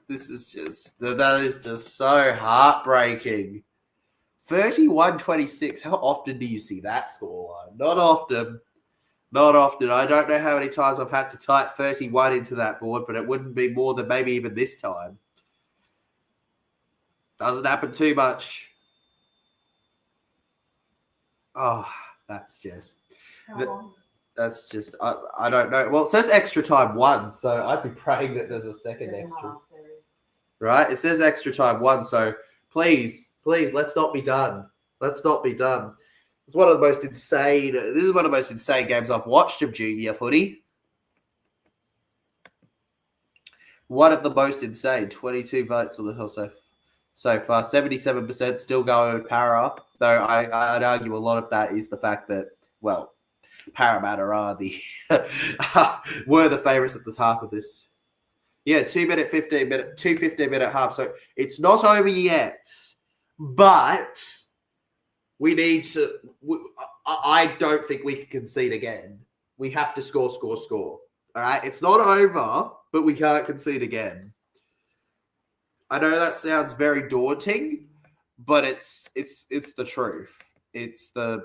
This is that is just so heartbreaking. 31-26. How often do you see that scoreline? Not often. I don't know how many times I've had to type 31 into that board, but it wouldn't be more than maybe even this time. Doesn't happen too much. Oh, that's just... How long? That's just... I don't know. Well, it says extra time 1, so I'd be praying that there's a second extra. Right? It says extra time 1, so please, let's not be done. Let's not be done. It's one of the most insane... This is one of the most insane games I've watched of junior footy. One of the most insane. 22 votes on the hill so far. 77% still going with Para, though I'd argue a lot of that is the fact that, well, Parramatta are the were the favourites at the half of this. Yeah, 2 minute, 15 minute, 2 15-minute half. So it's not over yet, but we need to. I don't think we can concede again. We have to score. All right, it's not over, but we can't concede again. I know that sounds very daunting, but it's the truth. It's the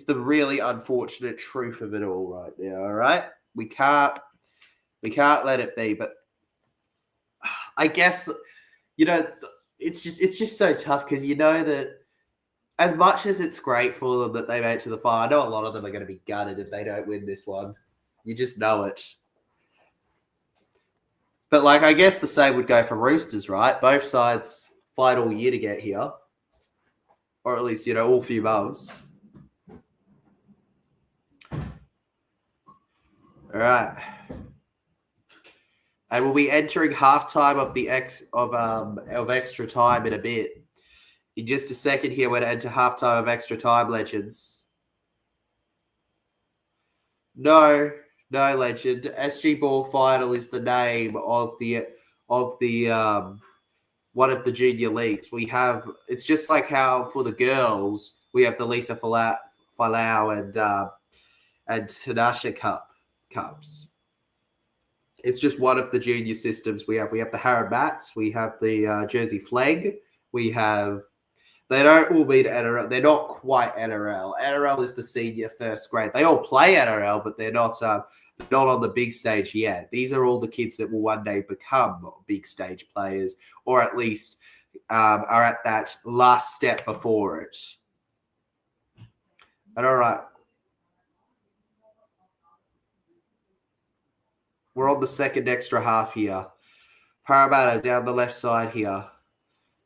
really unfortunate truth of it all right now. All right, we can't let it be. But I guess it's just so tough because you know that as much as it's great for them that they made it to the final, I know a lot of them are going to be gutted if they don't win this one. You just know it. But, I guess the same would go for Roosters, right? Both sides fight all year to get here. Or at least, all few months. All right. And we'll be entering halftime of extra time in a bit. In just a second here, we're going to enter halftime of extra time, legends. No, legend. SG Ball Final is the name of the one of the junior leagues. It's just like how for the girls we have the Lisa Falau and Tanasha cups. It's just one of the junior systems we have. We have the Parramatta, we have the Jersey Flag, we have. They don't all mean NRL. They're not quite NRL. NRL is the senior first grade. They all play NRL, but they're not on the big stage yet. These are all the kids that will one day become big stage players, or at least are at that last step before it. And all right. We're on the second extra half here. Parramatta down the left side here.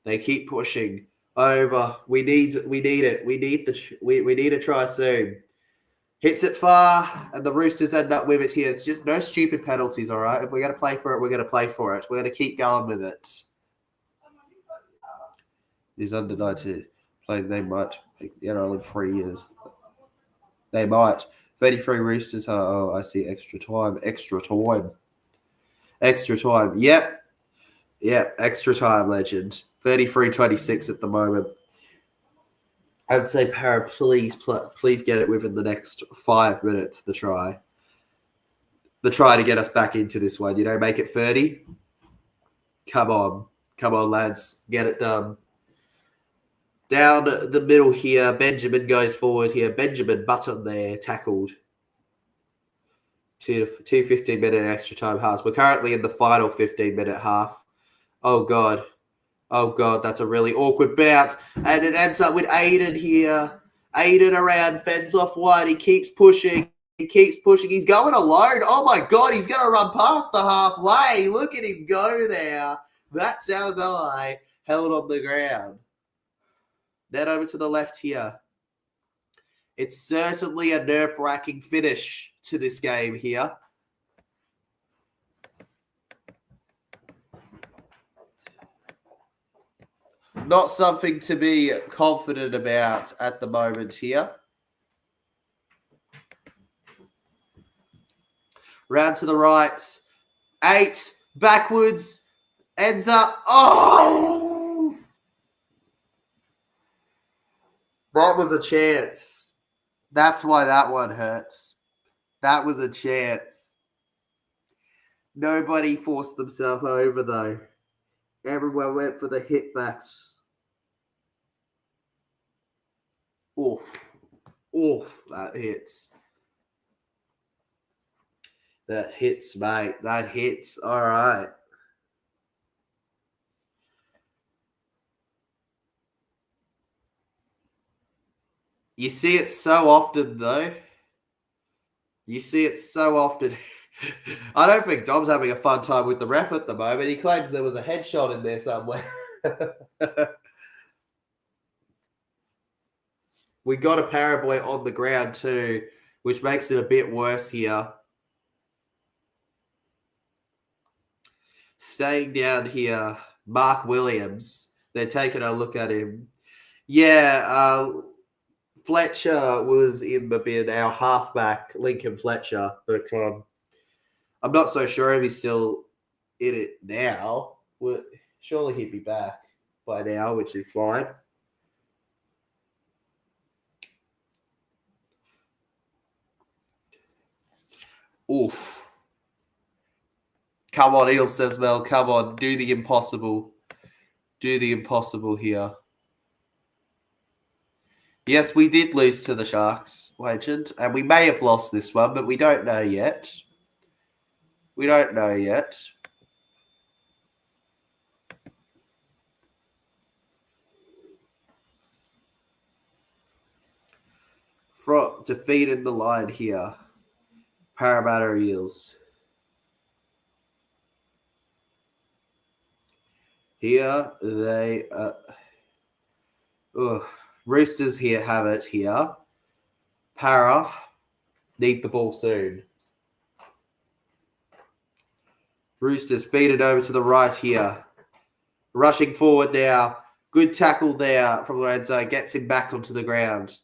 They keep pushing. Over. We need it. We need a try soon. Hits it far, and the Roosters end up with it here. It's just no stupid penalties, all right? If we're going to play for it, we're going to play for it. We're going to keep going with it. He's under 19. They might make the NRL in 3 years. They might. 33 Roosters. Oh, I see. Extra time. Yep. Extra time, legend. 33-26 at the moment. I'd say Para, please get it within the next 5 minutes, the try. The try to get us back into this one. Make it 30. Come on, lads. Get it done. Down the middle here, Benjamin goes forward here. Benjamin Button there, tackled. 2 15-minute extra time halves. We're currently in the final 15-minute half. Oh, God, that's a really awkward bounce. And it ends up with Aiden here. Aiden around, fends off wide. He keeps pushing. He's going alone. Oh, my God, he's going to run past the halfway. Look at him go there. That's our guy held on the ground. Then over to the left here. It's certainly a nerve-wracking finish to this game here. Not something to be confident about at the moment here. Round to the right. 8. Backwards. Ends up. Oh! That was a chance. That's why that one hurts. That was a chance. Nobody forced themselves over, though. Everyone went for the hitbacks. Oof, that hits. That hits, mate. That hits. All right. You see it so often, though. You see it so often. I don't think Dom's having a fun time with the ref at the moment. He claims there was a headshot in there somewhere. We got a Paraboy on the ground too, which makes it a bit worse here. Staying down here, Mark Williams. They're taking a look at him. Yeah, Fletcher was in the bin, our halfback, Lincoln Fletcher. But I'm not so sure if he's still in it now. Well, surely he'd be back by now, which is fine. Oof. Come on, Eels, says Mel. Come on, do the impossible. Do the impossible here. Yes, we did lose to the Sharks, Legend, and we may have lost this one, but we don't know yet. We don't know yet. For defeated the line here, Parramatta Eels. Here they Roosters here have it here. Para need the ball soon. Roosters beat it over to the right here. Rushing forward now. Good tackle there from the red zone. Gets him back onto the ground.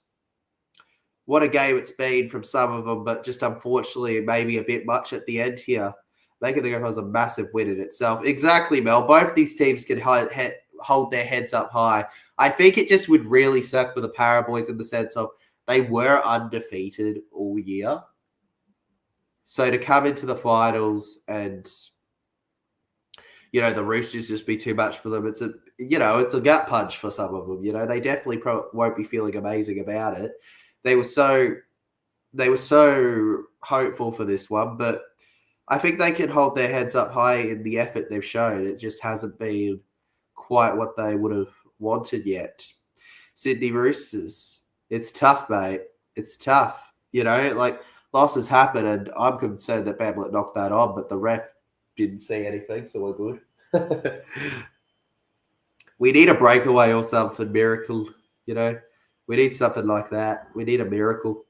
What a game it's been from some of them, but just unfortunately maybe a bit much at the end here. Making the game was a massive win in itself. Exactly, Mel. Both these teams can hold their heads up high. I think it just would really suck for the Paraboys in the sense of they were undefeated all year. So to come into the finals and, the Roosters just be too much for them, it's a gut punch for some of them. They definitely won't be feeling amazing about it. They were so hopeful for this one, but I think they can hold their heads up high in the effort they've shown. It just hasn't been quite what they would have wanted yet. Sydney Roosters, it's tough, mate. It's tough. Losses happen, and I'm concerned that Bamlet knocked that on, but the ref didn't see anything, so we're good. We need a breakaway or something, miracle, We need something like that. We need a miracle.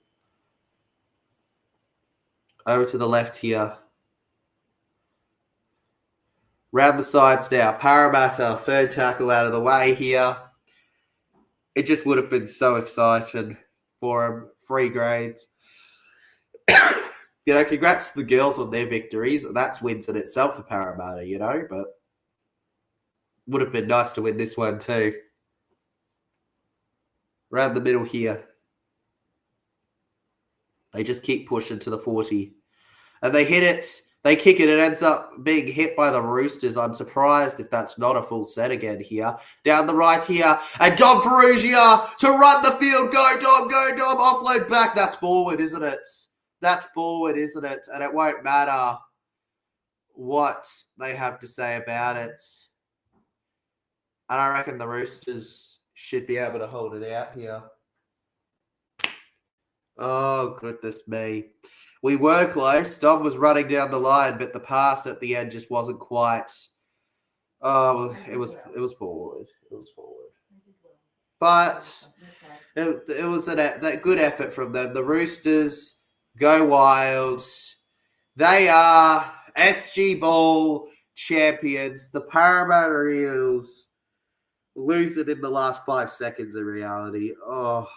Over to the left here. Round the sides now. Parramatta, third tackle out of the way here. It just would have been so exciting for them. 3 grades. Congrats to the girls on their victories. That's wins in itself for Parramatta, but would have been nice to win this one too. Around the middle here. They just keep pushing to the 40. And they hit it. They kick it. It ends up being hit by the Roosters. I'm surprised if that's not a full set again here. Down the right here. And Dom Ferrugia to run the field. Go, Dom. Go, Dom. Offload back. That's forward, isn't it? That's forward, isn't it? And it won't matter what they have to say about it. And I reckon the Roosters should be able to hold it out here. Oh, goodness me. We were close. Dom was running down the line, but the pass at the end just wasn't quite. Oh, it was forward. It was forward. But it was that good effort from them. The Roosters go wild. They are SG Ball champions. The Parramatta Eels lose it in the last 5 seconds in reality. Oh.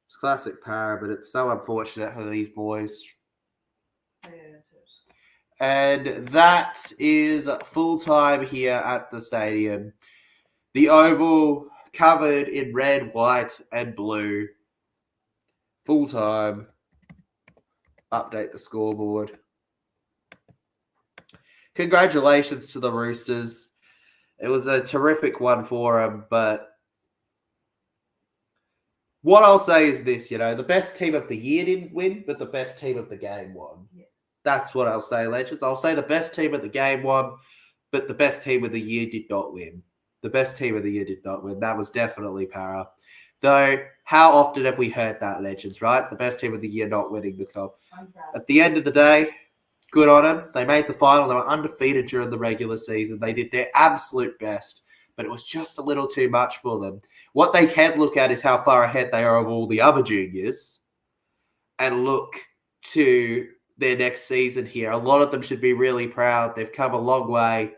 It's classic Para, but it's so unfortunate for these boys. And that is full time here at the stadium. The oval covered in red, white, and blue. Full time. Update the scoreboard. Congratulations to the Roosters. It was a terrific one for them, but what I'll say is this, the best team of the year didn't win, but the best team of the game won. Yeah. That's what I'll say, Legends. I'll say the best team of the game won, but the best team of the year did not win. The best team of the year did not win. That was definitely Para. Though, how often have we heard that, Legends, right? The best team of the year not winning the comp. At the end of the day, good on them. They made the final. They were undefeated during the regular season. They did their absolute best, but it was just a little too much for them. What they can look at is how far ahead they are of all the other juniors and look to their next season here. A lot of them should be really proud. They've come a long way.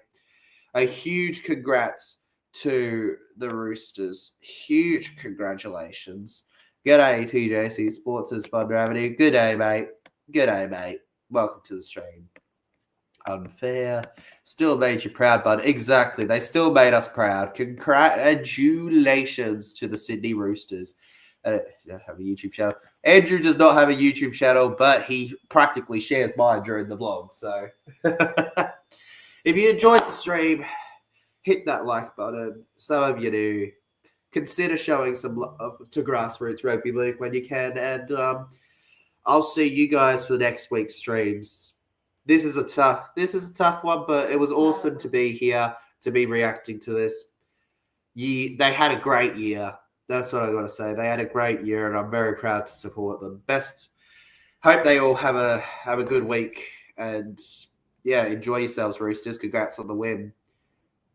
A huge congrats to the Roosters. Huge congratulations. G'day, TJC Sports and Sponder Avenue. Good day, mate. Good day, mate. Welcome to the stream. Unfair. Still made you proud, bud. Exactly. They still made us proud. Congratulations to the Sydney Roosters. Have a YouTube channel. Andrew does not have a YouTube channel, but he practically shares mine during the vlog. So if you enjoyed the stream, hit that like button. Some of you do. Consider showing some love to Grassroots Rugby League when you can. And I'll see you guys for the next week's streams. This is a tough one, but it was awesome to be here, to be reacting to this. They had a great year. That's what I got to say. They had a great year, and I'm very proud to support them. Hope they all have a good week, and yeah, enjoy yourselves, Roosters. Congrats on the win.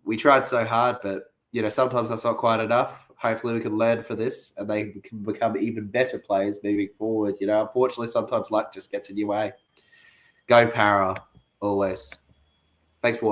We tried so hard, but sometimes that's not quite enough. Hopefully, we can learn for this, and they can become even better players moving forward. Unfortunately, sometimes luck just gets in your way. Go Para, always. Thanks for watching.